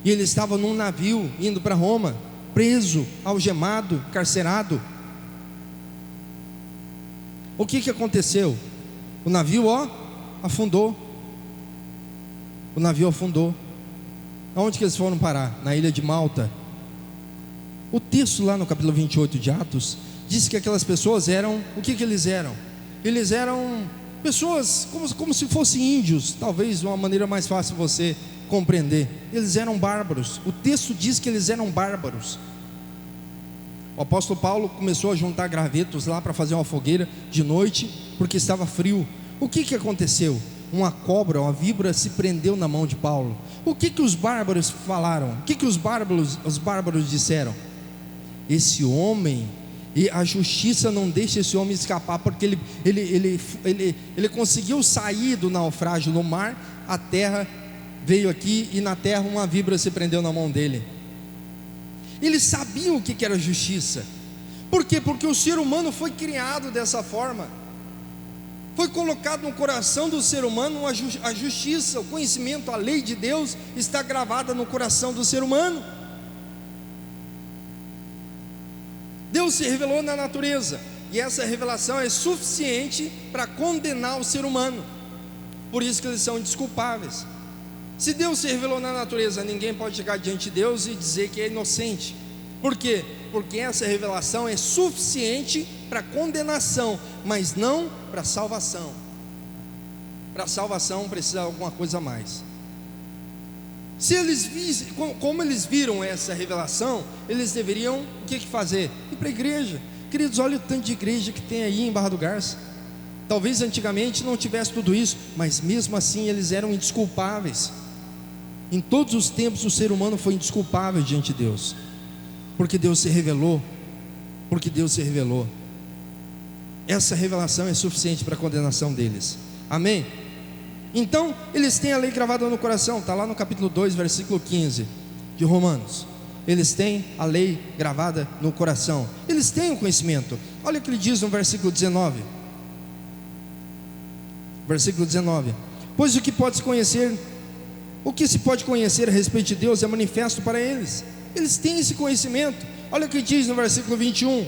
E ele estava num navio indo para Roma, preso, algemado, carcerado. O que aconteceu? O navio afundou. O navio afundou. Aonde que eles foram parar? Na ilha de Malta. O texto lá no capítulo 28 de Atos diz que aquelas pessoas eram, o que eles eram? Eles eram pessoas como se fossem índios, talvez uma maneira mais fácil de você compreender. Eles eram bárbaros. O texto diz que eles eram bárbaros. O apóstolo Paulo começou a juntar gravetos lá para fazer uma fogueira de noite, porque estava frio. O que aconteceu? Uma cobra, uma víbora se prendeu na mão de Paulo. O que os bárbaros falaram? O que os bárbaros disseram? Esse homem, e a justiça não deixa esse homem escapar, porque ele conseguiu sair do naufrágio no mar, a terra veio aqui e na terra uma víbora se prendeu na mão dele. Eles sabiam o que era justiça. Por quê? Porque o ser humano foi criado dessa forma. Foi colocado no coração do ser humano a justiça, o conhecimento, a lei de Deus está gravada no coração do ser humano. Deus se revelou na natureza, e essa revelação é suficiente para condenar o ser humano. Por isso que eles são indesculpáveis. Se Deus se revelou na natureza, ninguém pode chegar diante de Deus e dizer que é inocente. Por quê? Porque essa revelação é suficiente para condenação, mas não para salvação. Para salvação precisa de alguma coisa a mais. Se eles como eles viram essa revelação, eles deveriam o que fazer? Ir para a igreja. Queridos, olha o tanto de igreja que tem aí em Barra do Garça. Talvez antigamente não tivesse tudo isso, mas mesmo assim eles eram indesculpáveis. Em todos os tempos o ser humano foi indesculpável diante de Deus, porque Deus se revelou. Porque Deus se revelou. Essa revelação é suficiente para a condenação deles. Amém? Então eles têm a lei gravada no coração. Está lá no capítulo 2, versículo 15 de Romanos. Eles têm a lei gravada no coração. Eles têm o conhecimento. Olha o que ele diz no versículo 19. Versículo 19: pois o que se pode conhecer a respeito de Deus é manifesto para eles. Eles têm esse conhecimento. Olha o que diz no versículo 21: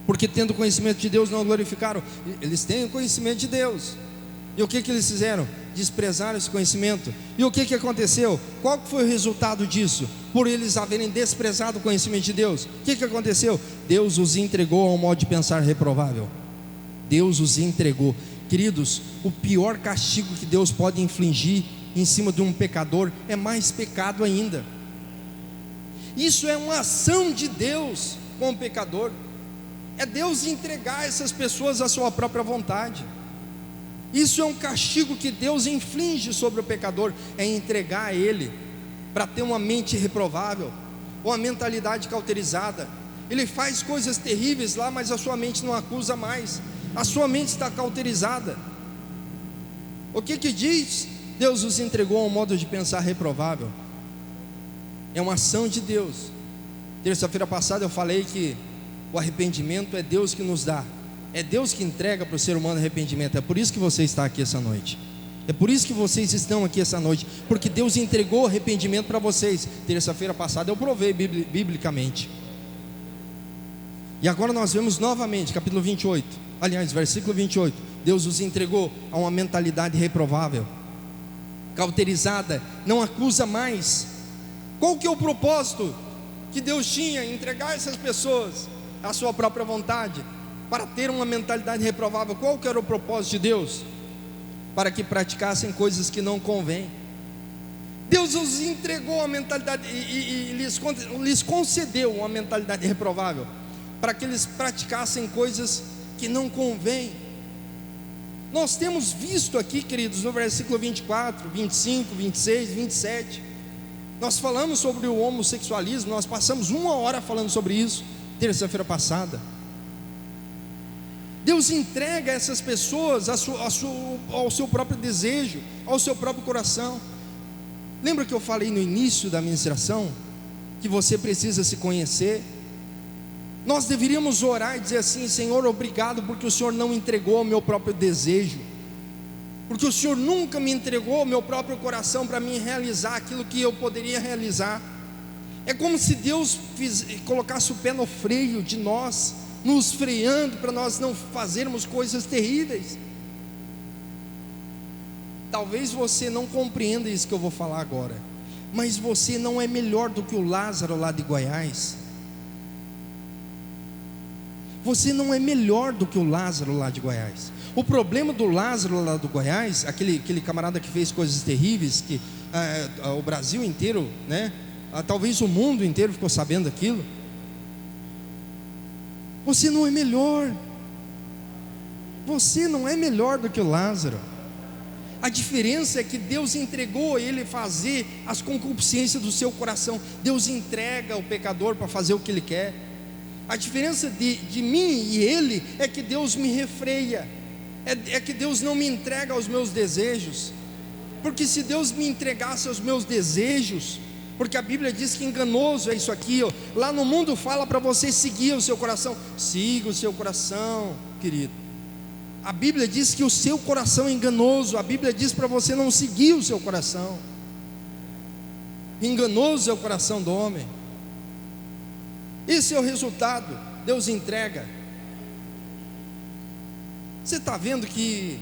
porque tendo conhecimento de Deus não glorificaram. Eles têm o conhecimento de Deus, E o que eles fizeram? Desprezaram esse conhecimento. E o que aconteceu? Qual foi o resultado disso? Por eles haverem desprezado o conhecimento de Deus, o que aconteceu? Deus os entregou a um modo de pensar reprovável. Deus os entregou. Queridos, o pior castigo que Deus pode infligir em cima de um pecador é mais pecado ainda. Isso é uma ação de Deus com o pecador. É Deus entregar essas pessoas à sua própria vontade. Isso é um castigo que Deus inflige sobre o pecador, é entregar a ele para ter uma mente reprovável, uma mentalidade cauterizada. Ele faz coisas terríveis lá, mas a sua mente não acusa mais, a sua mente está cauterizada. O que diz? Deus os entregou a um modo de pensar reprovável. É uma ação de Deus. Terça-feira passada eu falei que o arrependimento é Deus que nos dá, é Deus que entrega para o ser humano arrependimento. É por isso que você está aqui essa noite. É por isso que vocês estão aqui essa noite, porque Deus entregou arrependimento para vocês. Terça-feira passada eu provei biblicamente. E agora nós vemos novamente, capítulo 28, aliás, versículo 28. Deus os entregou a uma mentalidade reprovável, cauterizada, não acusa mais. Qual que é o propósito que Deus tinha em entregar essas pessoas à sua própria vontade, para ter uma mentalidade reprovável? Qual que era o propósito de Deus? Para que praticassem coisas que não convêm. Deus os entregou a mentalidade e lhes concedeu uma mentalidade reprovável, para que eles praticassem coisas que não convêm. Nós temos visto aqui, queridos, no versículo 24, 25, 26, 27, nós falamos sobre o homossexualismo. Nós passamos 1 hora falando sobre isso, terça-feira passada. Deus entrega essas pessoas ao seu próprio desejo, ao seu próprio coração. Lembra que eu falei no início da ministração que você precisa se conhecer? Nós deveríamos orar e dizer assim: Senhor, obrigado porque o Senhor não entregou ao meu próprio desejo, porque o Senhor nunca me entregou ao meu próprio coração para mim realizar aquilo que eu poderia realizar. É como se Deus colocasse o pé no freio de nós, nos freando para nós não fazermos coisas terríveis. Talvez você não compreenda isso que eu vou falar agora, mas você não é melhor do que o Lázaro lá de Goiás. Você não é melhor do que o Lázaro lá de Goiás. O problema do Lázaro lá do Goiás, aquele camarada que fez coisas terríveis, que o Brasil inteiro, né, talvez o mundo inteiro ficou sabendo daquilo. Você não é melhor. Você não é melhor do que o Lázaro. A diferença é que Deus entregou a ele fazer as concupiscências do seu coração. Deus entrega o pecador para fazer o que ele quer. A diferença de mim e ele é que Deus me refreia, é que Deus não me entrega aos meus desejos. Porque se Deus me entregasse aos meus desejos, porque a Bíblia diz que enganoso é isso aqui, ó. Lá no mundo fala para você seguir o seu coração. Siga o seu coração, querido. A Bíblia diz que o seu coração é enganoso. A Bíblia diz para você não seguir o seu coração. Enganoso é o coração do homem. Esse é o resultado. Deus entrega. Você está vendo que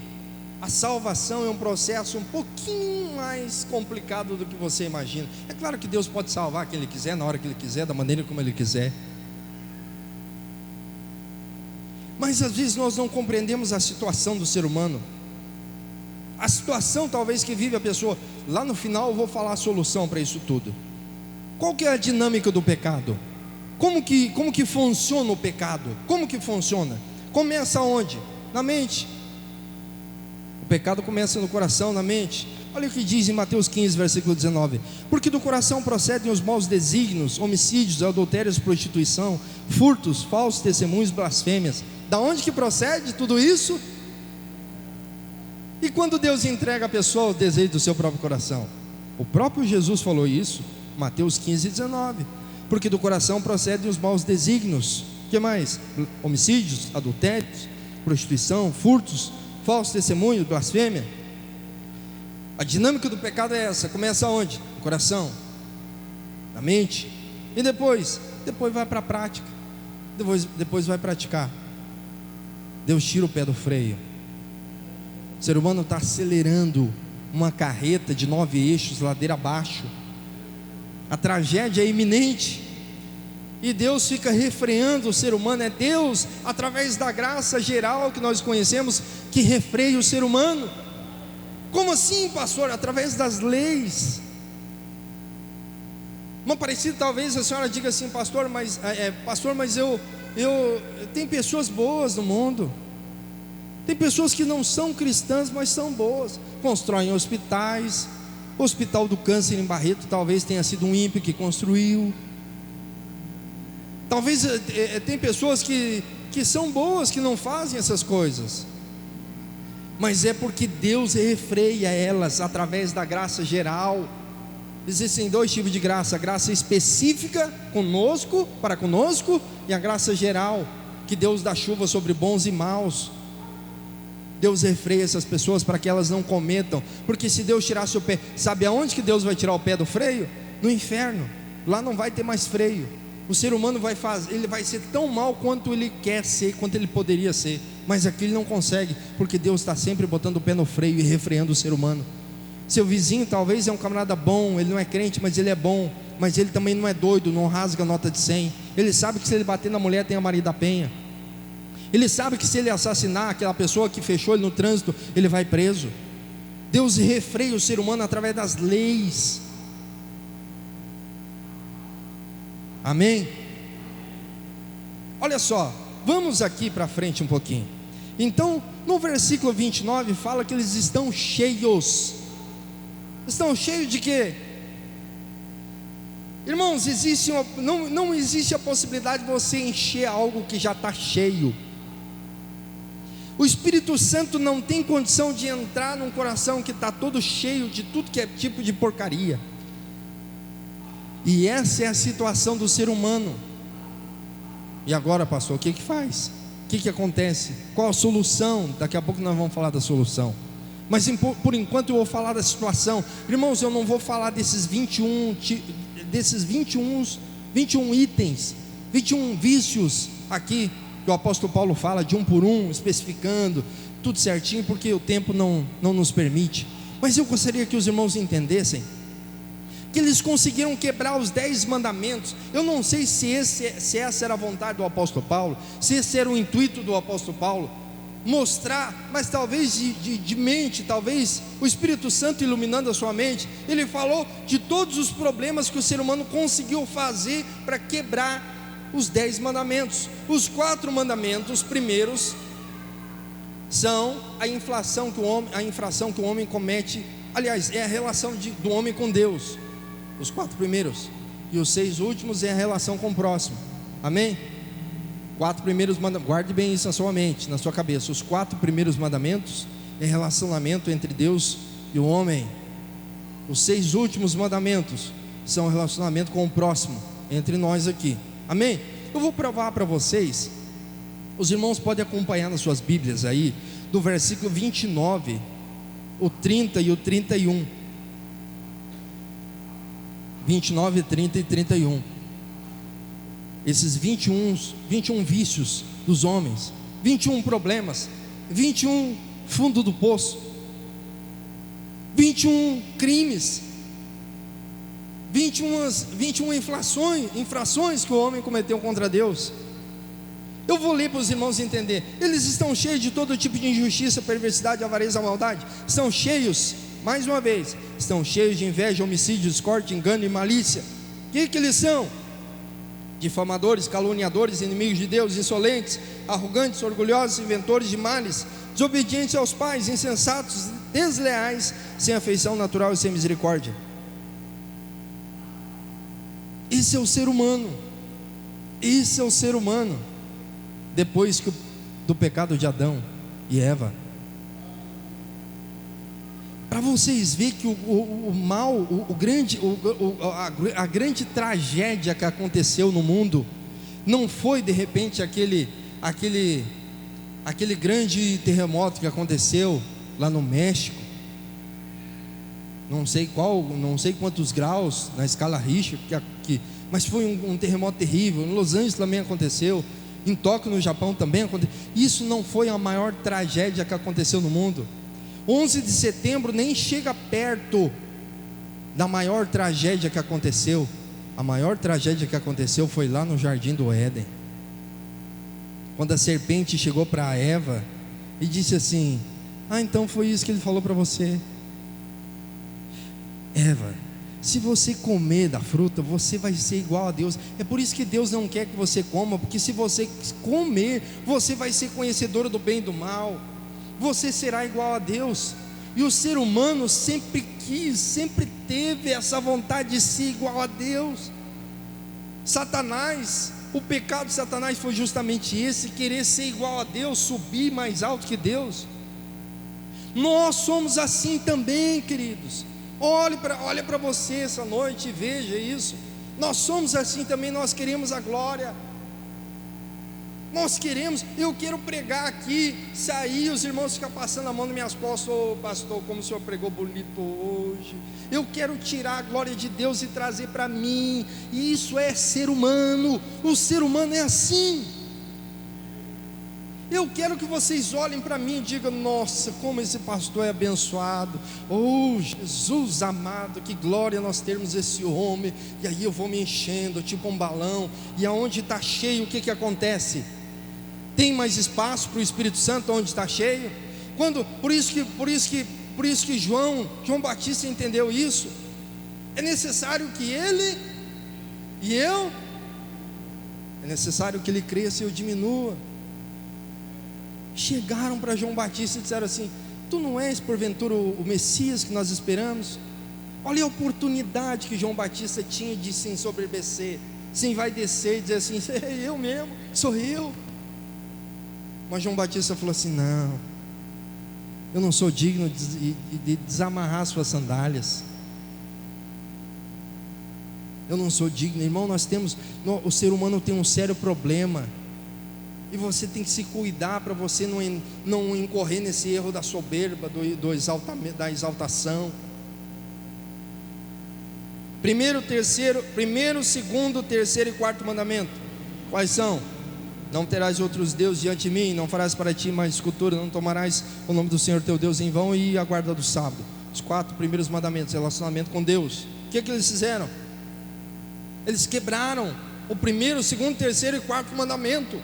a salvação é um processo um pouquinho mais complicado do que você imagina. É claro que Deus pode salvar quem Ele quiser, na hora que Ele quiser, da maneira como Ele quiser. Mas às vezes nós não compreendemos a situação do ser humano. A situação talvez que vive a pessoa. Lá no final eu vou falar a solução para isso tudo. Qual que é a dinâmica do pecado? Como que funciona o pecado? Como que funciona? Começa onde? Na mente. O pecado começa no coração, na mente. Olha o que diz em Mateus 15, versículo 19: porque do coração procedem os maus desígnios, homicídios, adultérios, prostituição, furtos, falsos testemunhos, blasfêmias. Da onde que procede tudo isso? E quando Deus entrega a pessoa o desejo do seu próprio coração? O próprio Jesus falou isso, Mateus 15, 19: porque do coração procedem os maus desígnios. O que mais? Homicídios, adultérios, prostituição, furtos, falso testemunho, blasfêmia. A dinâmica do pecado é essa. Começa onde? No coração, na mente. E depois vai para a prática. Depois vai praticar. Deus tira o pé do freio. O ser humano está acelerando uma carreta de 9 eixos, ladeira abaixo. A tragédia é iminente, e Deus fica refreando o ser humano. É Deus, através da graça geral que nós conhecemos, que refreia o ser humano. Como assim, pastor? Através das leis. Uma parecida, talvez a senhora diga assim: pastor, mas eu tem pessoas boas no mundo. Tem pessoas que não são cristãs, mas são boas. Constroem hospitais. O Hospital do Câncer em Barreto talvez tenha sido um ímpio que construiu. Talvez tem pessoas que são boas, que não fazem essas coisas, mas é porque Deus refreia elas através da graça geral. Existem 2 tipos de graça: a graça específica conosco, para conosco, e a graça geral, que Deus dá chuva sobre bons e maus. Deus refreia essas pessoas para que elas não cometam, porque se Deus tirasse o pé, sabe aonde que Deus vai tirar o pé do freio? No inferno. Lá não vai ter mais freio. O ser humano ele vai ser tão mal quanto ele quer ser, quanto ele poderia ser, mas aqui ele não consegue, porque Deus está sempre botando o pé no freio e refreando o ser humano. Seu vizinho talvez é um camarada bom, ele não é crente, mas ele é bom, mas ele também não é doido, não rasga a nota de 100. Ele sabe que se ele bater na mulher tem a Maria da Penha. Ele sabe que se ele assassinar aquela pessoa que fechou ele no trânsito, ele vai preso. Deus refreia o ser humano através das leis. Amém? Olha só, vamos aqui para frente um pouquinho. Então, no versículo 29 fala que eles estão cheios. Estão cheios de quê? Irmãos, não existe a possibilidade de você encher algo que já está cheio. O Espírito Santo não tem condição de entrar num coração que está todo cheio de tudo que é tipo de porcaria. E essa é a situação do ser humano. E agora, pastor, o que faz? O que acontece? Qual a solução? Daqui a pouco nós vamos falar da solução. Mas por enquanto eu vou falar da situação. Irmãos, eu não vou falar desses 21 itens, 21 vícios aqui que o apóstolo Paulo fala de um por um, especificando tudo certinho, porque o tempo não nos permite. Mas eu gostaria que os irmãos entendessem que eles conseguiram quebrar os 10 mandamentos. Eu não sei se essa era a vontade do apóstolo Paulo, se esse era o intuito do apóstolo Paulo, mostrar, mas talvez de mente, talvez o Espírito Santo iluminando a sua mente, ele falou de todos os problemas que o ser humano conseguiu fazer para quebrar os 10 mandamentos. Os 4 mandamentos primeiros são a infração que o homem comete. Aliás, é a relação do homem com Deus. Os 4 primeiros. E os 6 últimos é a relação com o próximo. Amém? 4 primeiros mandamentos, guarde bem isso na sua mente, na sua cabeça. Os 4 primeiros mandamentos é relacionamento entre Deus e o homem. Os 6 últimos mandamentos são relacionamento com o próximo, entre nós aqui. Amém? Eu vou provar para vocês. Os irmãos podem acompanhar nas suas Bíblias aí, do versículo 29, o 30 e o 31. 29, 30 e 31. Esses 21 vícios dos homens, 21 problemas, 21 fundo do poço, 21 crimes, 21 infrações que o homem cometeu contra Deus. Eu vou ler para os irmãos entender. Eles estão cheios de todo tipo de injustiça, perversidade, avareza, maldade. Estão cheios, mais uma vez, estão cheios de inveja, homicídio, discórdia, engano e malícia. O que eles são? Difamadores, caluniadores, inimigos de Deus, insolentes, arrogantes, orgulhosos, inventores de males, desobedientes aos pais, insensatos, desleais, sem afeição natural e sem misericórdia. Esse é o ser humano. Esse é o ser humano. Depois do pecado de Adão e Eva. Para vocês verem que o mal, a grande tragédia que aconteceu no mundo não foi de repente aquele grande terremoto que aconteceu lá no México. Não sei quantos graus na escala Richter, mas foi um terremoto terrível. Em Los Angeles também aconteceu, em Tóquio, no Japão também aconteceu. Isso não foi a maior tragédia que aconteceu no mundo. 11 de setembro nem chega perto da maior tragédia que aconteceu. A maior tragédia que aconteceu foi lá no Jardim do Éden, quando a serpente chegou para Eva e disse assim: então foi isso que ele falou para você, Eva, se você comer da fruta, você vai ser igual a Deus. É por isso que Deus não quer que você coma, porque se você comer, você vai ser conhecedora do bem e do mal, você será igual a Deus. E o ser humano sempre quis, sempre teve essa vontade de ser igual a Deus. Satanás, o pecado de Satanás foi justamente esse: querer ser igual a Deus, subir mais alto que Deus. Nós somos assim também, queridos. Olhe para você essa noite e veja isso. Nós somos assim também, nós queremos a glória. Nós queremos, eu quero pregar aqui, sair, os irmãos ficam passando a mão nas minhas costas: pastor, como o senhor pregou bonito hoje. Eu quero tirar a glória de Deus e trazer para mim. E isso é ser humano. O ser humano é assim. Eu quero que vocês olhem para mim e digam: nossa, como esse pastor é abençoado. Oh, Jesus amado, que glória nós termos esse homem. E aí eu vou me enchendo, tipo um balão. E aonde está cheio, o que acontece? Tem mais espaço para o Espírito Santo onde está cheio. Por isso que João Batista entendeu isso. É necessário que ele e eu, é necessário que ele cresça e eu diminua. Chegaram para João Batista e disseram assim: tu não és porventura o Messias que nós esperamos? Olha a oportunidade que João Batista tinha de se ensoberbecer, se envaidecer e dizer assim: é eu mesmo, sou eu. Mas João Batista falou assim: não, eu não sou digno de desamarrar suas sandálias. Eu não sou digno. Irmão, o ser humano tem um sério problema, e você tem que se cuidar para você não incorrer nesse erro da soberba, da exaltação. Primeiro, segundo, terceiro e quarto mandamento, quais são? Não terás outros deuses diante de mim, não farás para ti mais escultura, não tomarás o nome do Senhor teu Deus em vão, e a guarda do sábado. Os 4 primeiros mandamentos, relacionamento com Deus. O que eles fizeram? Eles quebraram o primeiro, segundo, terceiro e quarto mandamento.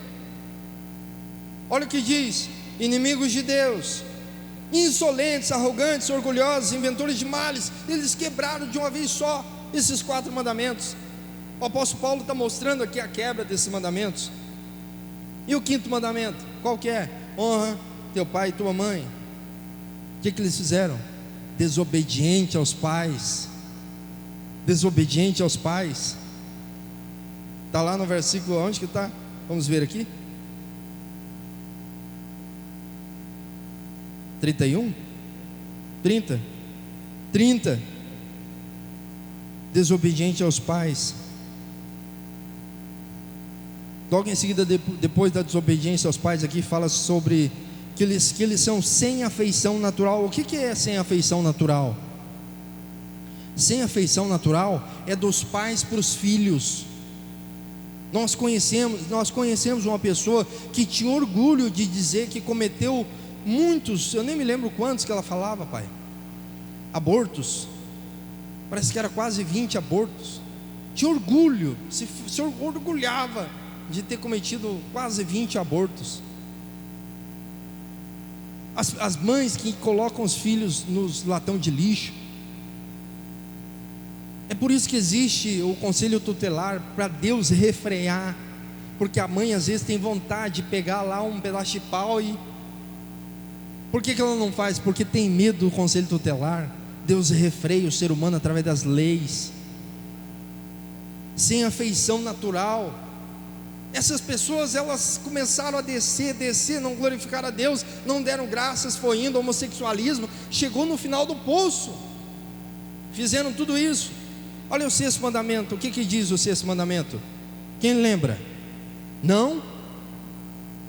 Olha o que diz: inimigos de Deus, insolentes, arrogantes, orgulhosos, inventores de males. Eles quebraram de uma vez só esses 4 mandamentos. O apóstolo Paulo está mostrando aqui a quebra desses mandamentos. E o 5º mandamento, qual que é? Honra teu pai e tua mãe. O que eles fizeram? Desobediente aos pais. Desobediente aos pais. Está lá no versículo, onde que está? Vamos ver aqui. 31? 30. Desobediente aos pais. Logo em seguida, depois da desobediência aos pais, aqui fala sobre que eles são sem afeição natural. O que é sem afeição natural? Sem afeição natural é dos pais para os filhos. Nós conhecemos uma pessoa que tinha orgulho de dizer que cometeu muitos, eu nem me lembro quantos que ela falava, pai, abortos. Parece que era quase 20 abortos. Tinha orgulho, se orgulhava de ter cometido quase 20 abortos. As mães que colocam os filhos nos latão de lixo. É por isso que existe o conselho tutelar, para Deus refrear, porque a mãe às vezes tem vontade de pegar lá um pedaço de pau e... Por que ela não faz? Porque tem medo do conselho tutelar. Deus refreia o ser humano através das leis. Sem afeição natural. Essas pessoas, elas começaram a descer, não glorificaram a Deus, não deram graças, foi indo, homossexualismo, chegou no final do poço. Fizeram tudo isso. Olha o 6º mandamento. O que diz o 6º mandamento? Quem lembra? Não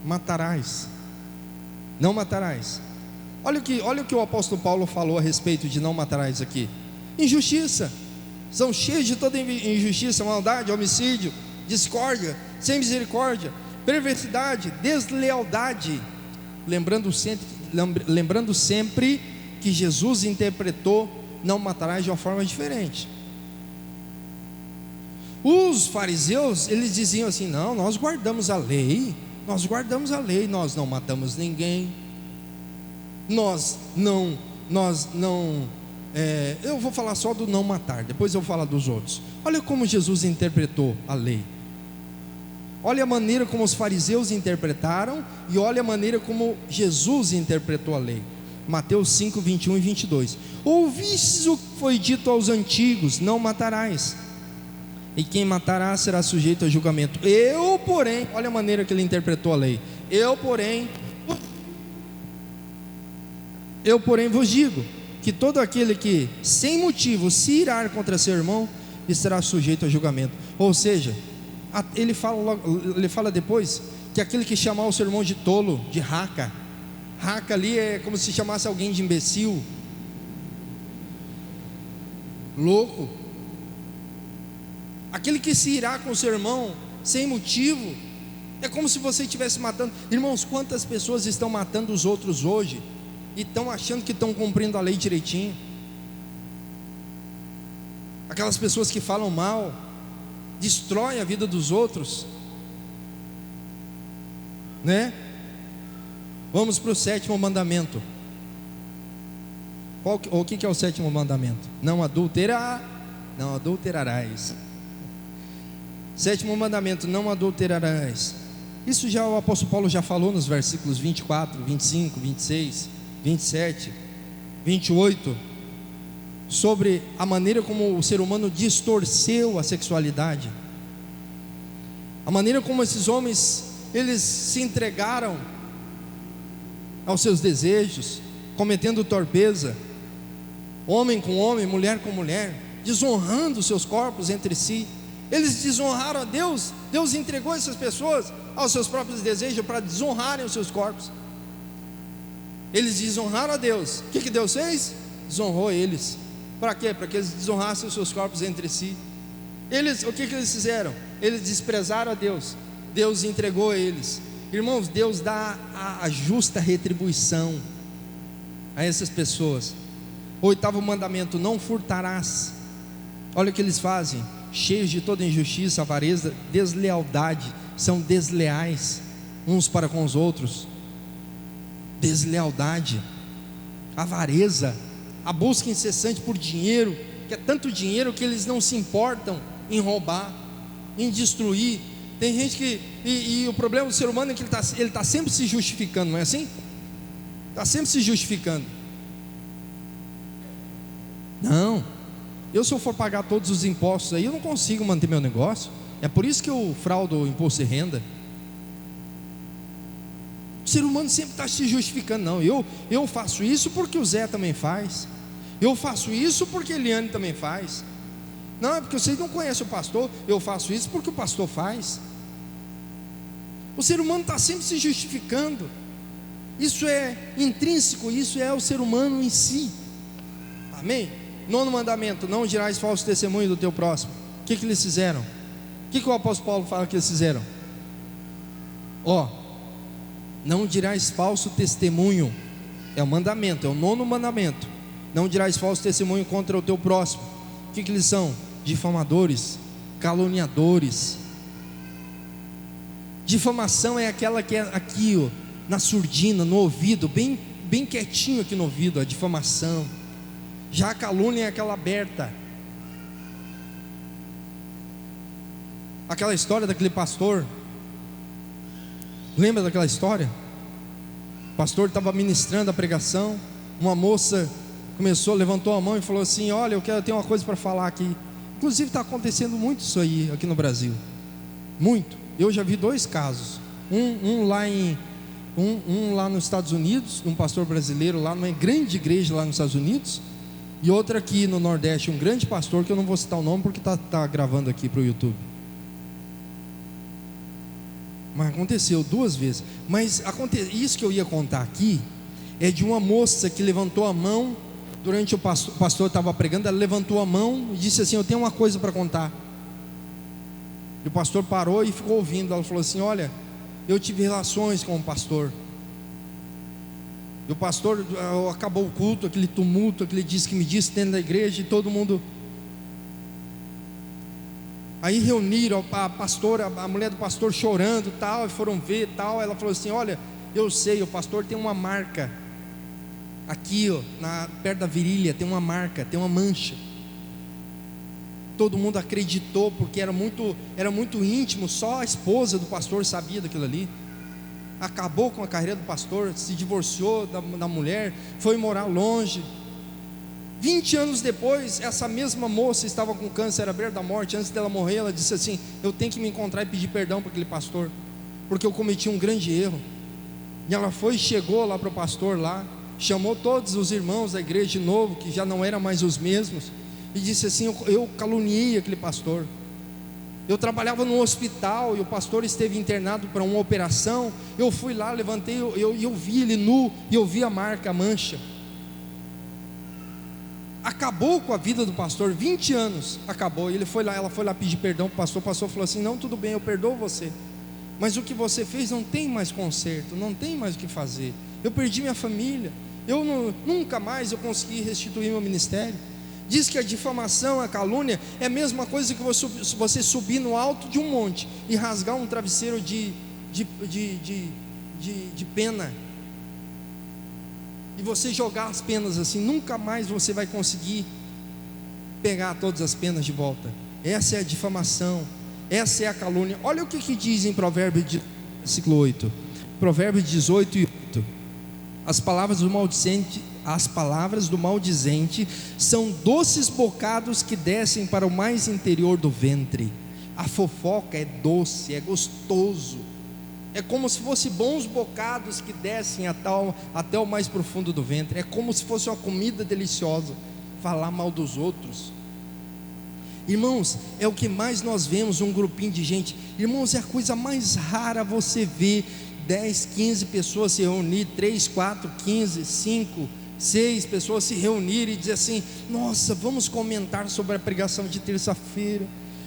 matarás. Não matarás. Olha o que o apóstolo Paulo falou a respeito de não matarás aqui. Injustiça. São cheios de toda injustiça, maldade, homicídio, discórdia, sem misericórdia, perversidade, deslealdade. Lembrando sempre que Jesus interpretou não matarás de uma forma diferente. Os fariseus, eles diziam assim: não, nós guardamos a lei, nós não matamos ninguém, eu vou falar só do não matar, depois eu vou falar dos outros. Olha como Jesus interpretou a lei. Olha a maneira como os fariseus interpretaram, e olha a maneira como Jesus interpretou a lei. Mateus 5, 21 e 22. Ouvistes o que foi dito aos antigos: não matarás, e quem matará será sujeito a julgamento. Eu, porém, olha a maneira que ele interpretou a lei. Eu, porém vos digo que todo aquele que sem motivo se irar contra seu irmão estará sujeito a julgamento. Ou seja, ele fala depois que aquele que chamar o seu irmão de tolo, de raca ali é como se chamasse alguém de imbecil, louco. Aquele que se irá com o seu irmão sem motivo é como se você estivesse matando. Irmãos, quantas pessoas estão matando os outros hoje e estão achando que estão cumprindo a lei direitinho? Aquelas pessoas que falam mal, destroem a vida dos outros, né? Vamos para o 7º mandamento. O que é o 7º mandamento? Não adulterarás. 7º mandamento: não adulterarás. Isso já o apóstolo Paulo já falou nos versículos 24, 25, 26, 27, 28, sobre a maneira como o ser humano distorceu a sexualidade, a maneira como esses homens, eles se entregaram aos seus desejos, cometendo torpeza, homem com homem, mulher com mulher, desonrando seus corpos entre si. Eles desonraram a Deus. Deus entregou essas pessoas aos seus próprios desejos para desonrarem os seus corpos. Eles desonraram a Deus. O que Deus fez? Desonrou eles. Para quê? Para que eles desonrassem os seus corpos entre si. O que eles fizeram? Eles desprezaram a Deus. Deus entregou a eles. Irmãos, Deus dá a justa retribuição a essas pessoas. 8º mandamento: não furtarás. Olha o que eles fazem: cheios de toda injustiça, avareza, deslealdade, são desleais uns para com os outros. Deslealdade, avareza, a busca incessante por dinheiro, que é tanto dinheiro que eles não se importam em roubar, em destruir. Tem gente que, e o problema do ser humano é que ele está sempre se justificando, não é assim? Está sempre se justificando. Não, se eu for pagar todos os impostos aí, eu não consigo manter meu negócio. É por isso que eu fraudo o imposto de renda. O ser humano sempre está se justificando. Não, eu faço isso porque o Zé também faz. Eu faço isso porque a Eliane também faz. Não, é porque vocês não conhecem o pastor. Eu faço isso porque o pastor faz. O ser humano está sempre se justificando. Isso é intrínseco, isso é o ser humano em si. Amém? 9º mandamento: não dirás falso testemunho do teu próximo. O que eles fizeram? O que o apóstolo Paulo fala que eles fizeram? Não dirás falso testemunho. É o mandamento, é o 9º mandamento. Não dirás falso testemunho contra o teu próximo. O que eles são? Difamadores, caluniadores. Difamação é aquela que é aqui, na surdina, no ouvido, bem quietinho aqui no ouvido, a difamação. Já a calúnia é aquela aberta. Aquela história daquele pastor, lembra daquela história? O pastor estava ministrando a pregação, uma moça levantou a mão e falou assim: olha, eu tenho uma coisa para falar aqui. Inclusive está acontecendo muito isso aí aqui no Brasil, muito. Eu já vi 2 casos, um lá nos Estados Unidos, um pastor brasileiro lá numa grande igreja lá nos Estados Unidos, e outra aqui no Nordeste, um grande pastor que eu não vou citar o nome porque está gravando aqui para o YouTube. Mas aconteceu 2 vezes. Mas isso que eu ia contar aqui é de uma moça que levantou a mão durante o pastor estava pregando. Ela levantou a mão e disse assim: eu tenho uma coisa para contar. E o pastor parou e ficou ouvindo. Ela falou assim: olha, eu tive relações com o pastor. E o pastor, acabou o culto, aquele tumulto, aquele disse que me disse dentro da igreja, e todo mundo. Aí reuniram a pastora, a mulher do pastor chorando tal, e foram ver tal. Ela falou assim: olha, eu sei, o pastor tem uma marca aqui, ó, perto da virilha, tem uma marca, tem uma mancha. Todo mundo acreditou, porque era muito íntimo, só a esposa do pastor sabia daquilo ali. Acabou com a carreira do pastor, se divorciou da mulher, foi morar longe. 20 anos depois, essa mesma moça estava com câncer à beira da morte. Antes dela morrer, ela disse assim: eu tenho que me encontrar e pedir perdão para aquele pastor, porque eu cometi um grande erro. E ela chegou lá para o pastor lá, chamou todos os irmãos da igreja de novo, que já não eram mais os mesmos, e disse assim: eu caluniei aquele pastor. Eu trabalhava no hospital e o pastor esteve internado para uma operação. Eu fui lá, levantei, eu vi ele nu, e eu vi a marca, a mancha. Acabou com a vida do pastor, 20 anos, acabou. Ela foi lá pedir perdão para o pastor falou assim: não, tudo bem, eu perdoo você, mas o que você fez não tem mais conserto, não tem mais o que fazer. Eu perdi minha família, nunca mais eu consegui restituir meu ministério. Diz que a difamação, a calúnia é a mesma coisa que você subir no alto de um monte e rasgar um travesseiro de pena, e você jogar as penas assim, nunca mais você vai conseguir pegar todas as penas de volta. Essa é a difamação, essa é a calúnia. Olha o que diz em Provérbios, versículo 8, Provérbios 18:8: as palavras do maldizente são doces bocados que descem para o mais interior do ventre. A fofoca é doce, é gostoso, é como se fossem bons bocados que descem até o mais profundo do ventre. É como se fosse uma comida deliciosa, falar mal dos outros. Irmãos, é o que mais nós vemos, um grupinho de gente. Irmãos, é a coisa mais rara você ver 10, 15 pessoas se reunir, 3, 4, 15, 5, 6 pessoas se reunirem e dizer assim: nossa, vamos comentar sobre a pregação de terça-feira,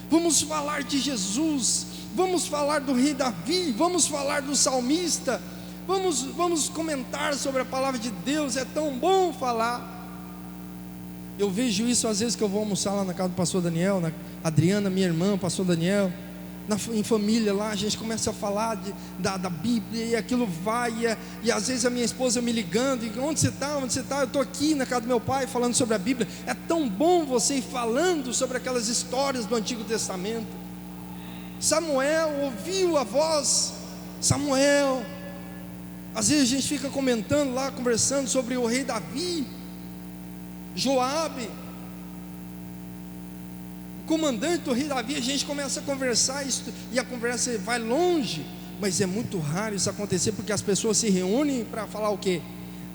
vamos falar de Jesus, vamos falar do rei Davi, vamos falar do salmista, vamos comentar sobre a palavra de Deus. É tão bom falar. Eu vejo isso às vezes que eu vou almoçar lá na casa do pastor Daniel, Adriana, minha irmã, o pastor Daniel, em família lá, a gente começa a falar da Bíblia, e aquilo vai, e às vezes a minha esposa me ligando, e onde você está? Eu estou aqui na casa do meu pai falando sobre a Bíblia. É tão bom você ir falando sobre aquelas histórias do Antigo Testamento. Samuel ouviu a voz, Samuel. Às vezes a gente fica comentando lá, conversando sobre o rei Davi, Joabe, o comandante do rei Davi. A gente começa a conversar e a conversa vai longe, mas é muito raro isso acontecer, porque as pessoas se reúnem para falar o quê?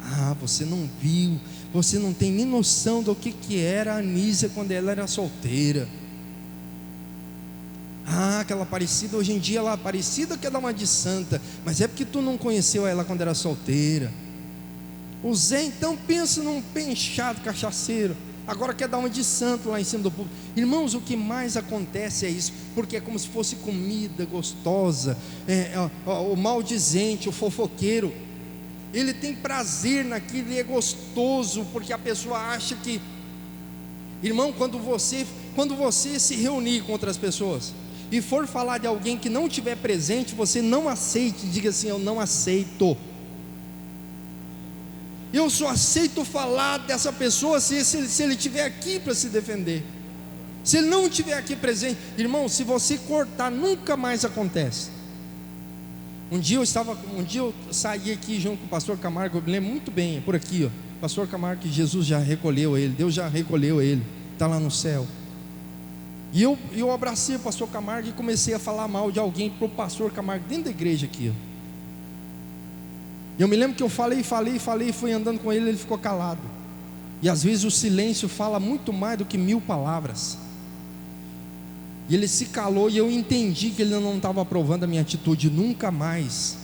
Ah, você não viu, você não tem nem noção do que era a Anísia quando ela era solteira. Ah, aquela Aparecida, hoje em dia ela Aparecida quer dar uma de santa, mas é porque tu não conheceu ela quando era solteira. O Zé então pensa num penchado cachaceiro, agora quer dar uma de santo lá em cima do púlpito. Irmãos, o que mais acontece é isso, porque é como se fosse comida gostosa. O maldizente, o fofoqueiro, ele tem prazer naquilo, ele é gostoso, porque a pessoa acha que... Irmão, quando você se reunir com outras pessoas e for falar de alguém que não estiver presente, você não aceite, diga assim: eu não aceito. Eu só aceito falar dessa pessoa se ele estiver aqui para se defender. Se ele não estiver aqui presente, irmão, se você cortar, nunca mais acontece. Um dia eu saí aqui junto com o pastor Camargo, eu me lembro muito bem, por aqui, ó, pastor Camargo, que Jesus já recolheu ele, Deus já recolheu ele, está lá no céu. E eu abracei o pastor Camargo e comecei a falar mal de alguém para o pastor Camargo, dentro da igreja aqui, ó. Eu me lembro que eu falei, fui andando com ele, ele ficou calado. E às vezes o silêncio fala muito mais do que 1000 palavras. E ele se calou, e eu entendi que ele não estava aprovando a minha atitude. Nunca mais.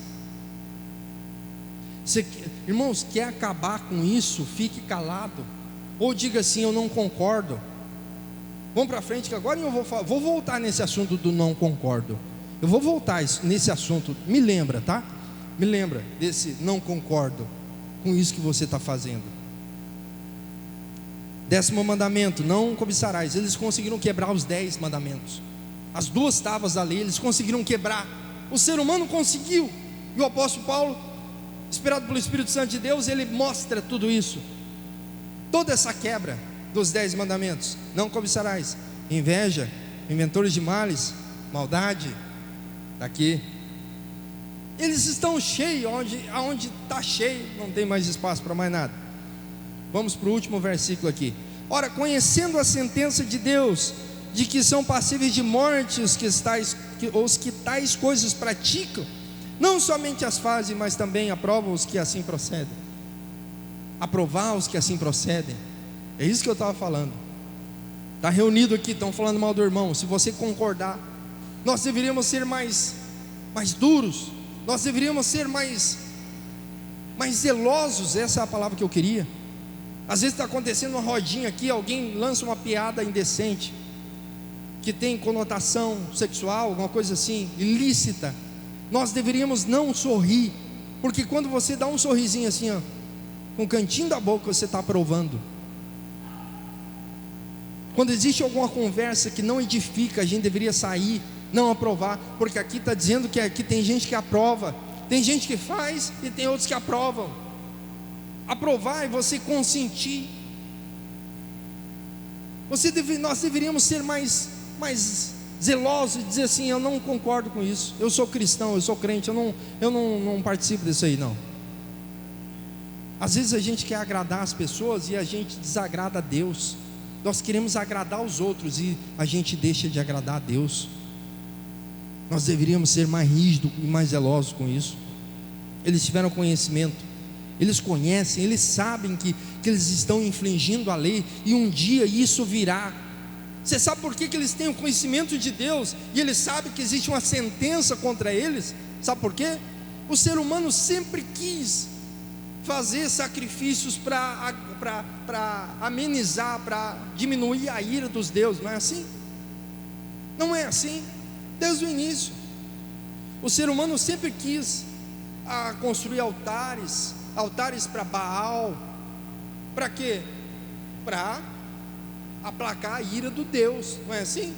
Irmãos, quer acabar com isso? Fique calado, ou diga assim: eu não concordo. Vamos para frente, que agora eu vou voltar nesse assunto do não concordo. Eu vou voltar nesse assunto, me lembra, tá? Me lembra desse não concordo. com isso que você está fazendo. 10º mandamento: não cobiçarás. Eles conseguiram quebrar os 10 mandamentos. As 2 tábuas da lei eles conseguiram quebrar. O ser humano conseguiu. E o apóstolo Paulo, inspirado pelo Espírito Santo de Deus, ele mostra tudo isso. Toda essa quebra dos 10 mandamentos: não cobiçarás, inveja, inventores de males, maldade. Daqui eles estão cheios, aonde está cheio, não tem mais espaço para mais nada. Vamos para o último versículo aqui. Ora, conhecendo a sentença de Deus, de que são passíveis de morte os que tais coisas praticam, não somente as fazem, mas também aprovam os que assim procedem. Aprovar os que assim procedem. É isso que eu estava falando. Está reunido aqui, estão falando mal do irmão. Se você concordar, nós deveríamos ser mais duros. Nós deveríamos ser mais zelosos. Essa é a palavra que eu queria. Às vezes está acontecendo uma rodinha aqui, alguém lança uma piada indecente, que tem conotação sexual, alguma coisa assim, ilícita. Nós deveríamos não sorrir, porque quando você dá um sorrisinho assim, ó, com o cantinho da boca, você está aprovando. Quando existe alguma conversa que não edifica, a gente deveria sair, não aprovar, porque aqui está dizendo que aqui tem gente que aprova, tem gente que faz e tem outros que aprovam. Aprovar é você consentir. Nós deveríamos ser mais zelosos e dizer assim: eu não concordo com isso, eu sou cristão, eu sou crente, eu não participo disso aí não. Às vezes a gente quer agradar as pessoas e a gente desagrada a Deus. Nós queremos agradar os outros e a gente deixa de agradar a Deus. Nós deveríamos ser mais rígidos e mais zelosos com isso. Eles tiveram conhecimento, eles conhecem, eles sabem que eles estão infringindo a lei, e um dia isso virá. Você sabe por que eles têm o conhecimento de Deus e eles sabem que existe uma sentença contra eles? Sabe por quê? O ser humano sempre quis fazer sacrifícios para amenizar, para diminuir a ira dos deuses. Não é assim? Não é assim. Desde o início o ser humano sempre quis construir altares para Baal. Para quê? Para aplacar a ira do Deus. Não é assim?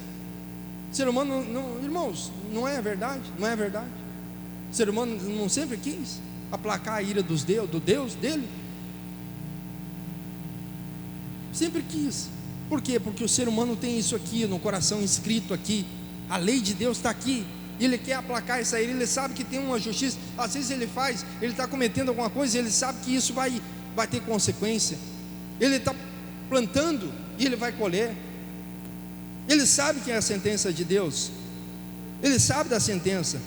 O ser humano, não, irmãos, não é verdade? Não é verdade? O ser humano não sempre quis aplacar a ira do Deus dele? Sempre quis. Por quê? Porque o ser humano tem isso aqui no coração, escrito aqui. A lei de Deus está aqui, e ele quer aplacar essa ira. Ele sabe que tem uma justiça. Às vezes ele está cometendo alguma coisa, e ele sabe que isso vai ter consequência. Ele está plantando e ele vai colher. Ele sabe que é a sentença de Deus, ele sabe da sentença,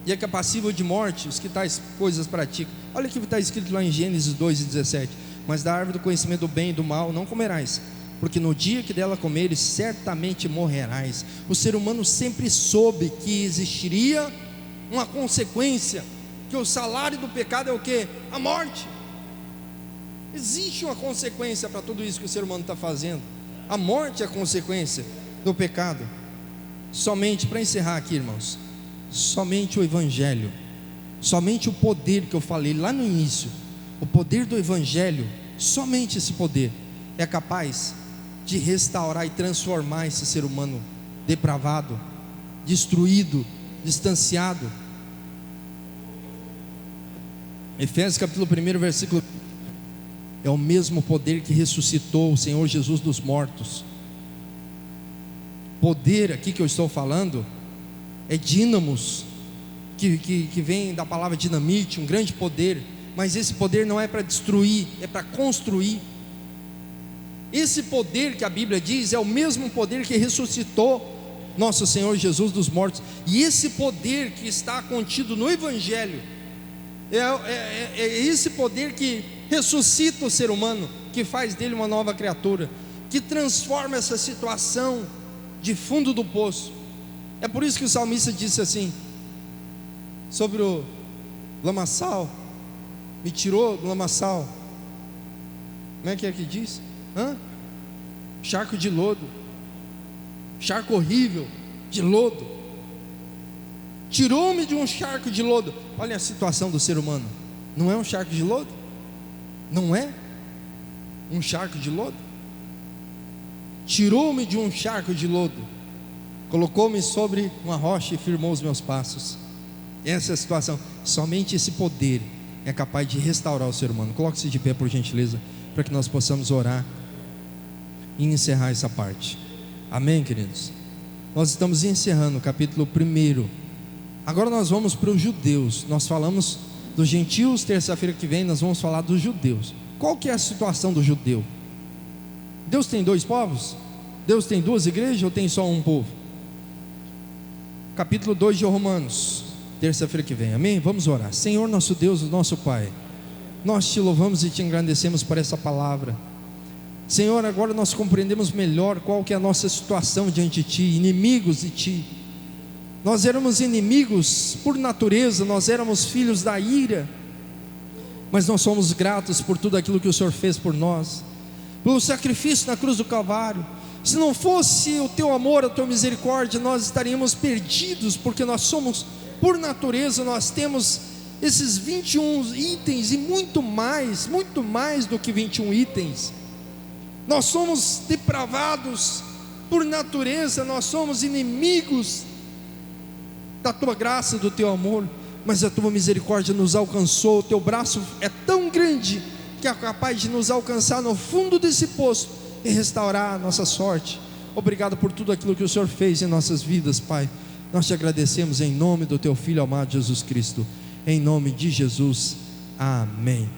e é que é passível de morte os que tais coisas praticam. Olha o que está escrito lá em Gênesis 2:17: mas da árvore do conhecimento do bem e do mal não comerás, porque no dia que dela comeres, certamente morrerás. O ser humano sempre soube que existiria uma consequência, que o salário do pecado é o quê? A morte. Existe uma consequência para tudo isso que o ser humano está fazendo. A morte é a consequência do pecado. Somente, para encerrar aqui, irmãos, somente o Evangelho, somente o poder que eu falei lá no início, o poder do Evangelho, somente esse poder é capaz de restaurar e transformar esse ser humano depravado, destruído, distanciado. Efésios capítulo 1, versículo: é o mesmo poder que ressuscitou o Senhor Jesus dos mortos. Poder aqui que eu estou falando é dínamos, que vem da palavra dinamite, um grande poder. Mas esse poder não é para destruir, é para construir. Esse poder que a Bíblia diz é o mesmo poder que ressuscitou nosso Senhor Jesus dos mortos. E esse poder que está contido no Evangelho é esse poder que ressuscita o ser humano, que faz dele uma nova criatura, que transforma essa situação de fundo do poço. É por isso que o salmista disse assim sobre o lamaçal: me tirou do lamaçal. Como é que diz? Charco de lodo, charco horrível de lodo. Tirou-me de um charco de lodo. Olha a situação do ser humano. Não é um charco de lodo? Não é um charco de lodo? Tirou-me de um charco de lodo, colocou-me sobre uma rocha e firmou os meus passos. Essa é a situação. Somente esse poder é capaz de restaurar o ser humano. Coloque-se de pé, por gentileza, para que nós possamos orar e encerrar essa parte. Amém, queridos? Nós estamos encerrando o capítulo 1. Agora nós vamos para os judeus. Nós falamos dos gentios, terça-feira que vem nós vamos falar dos judeus. Qual que é a situação do judeu? Deus tem 2 povos? Deus tem 2 igrejas ou tem só um povo? Capítulo 2 de Romanos, terça-feira que vem, amém? Vamos orar. Senhor nosso Deus, nosso Pai, nós te louvamos e te engrandecemos por essa palavra. Senhor, agora nós compreendemos melhor qual que é a nossa situação diante de Ti, inimigos de Ti. Nós éramos inimigos por natureza, nós éramos filhos da ira, mas nós somos gratos por tudo aquilo que o Senhor fez por nós, pelo sacrifício na cruz do Calvário. Se não fosse o Teu amor, a Tua misericórdia, nós estaríamos perdidos, porque nós somos, por natureza, nós temos esses 21 itens e muito mais do que 21 itens. Nós somos depravados por natureza, nós somos inimigos da Tua graça, do Teu amor, mas a Tua misericórdia nos alcançou. O Teu braço é tão grande que é capaz de nos alcançar no fundo desse poço e restaurar a nossa sorte. Obrigado por tudo aquilo que o Senhor fez em nossas vidas, Pai. Nós te agradecemos em nome do Teu Filho amado Jesus Cristo, em nome de Jesus, amém.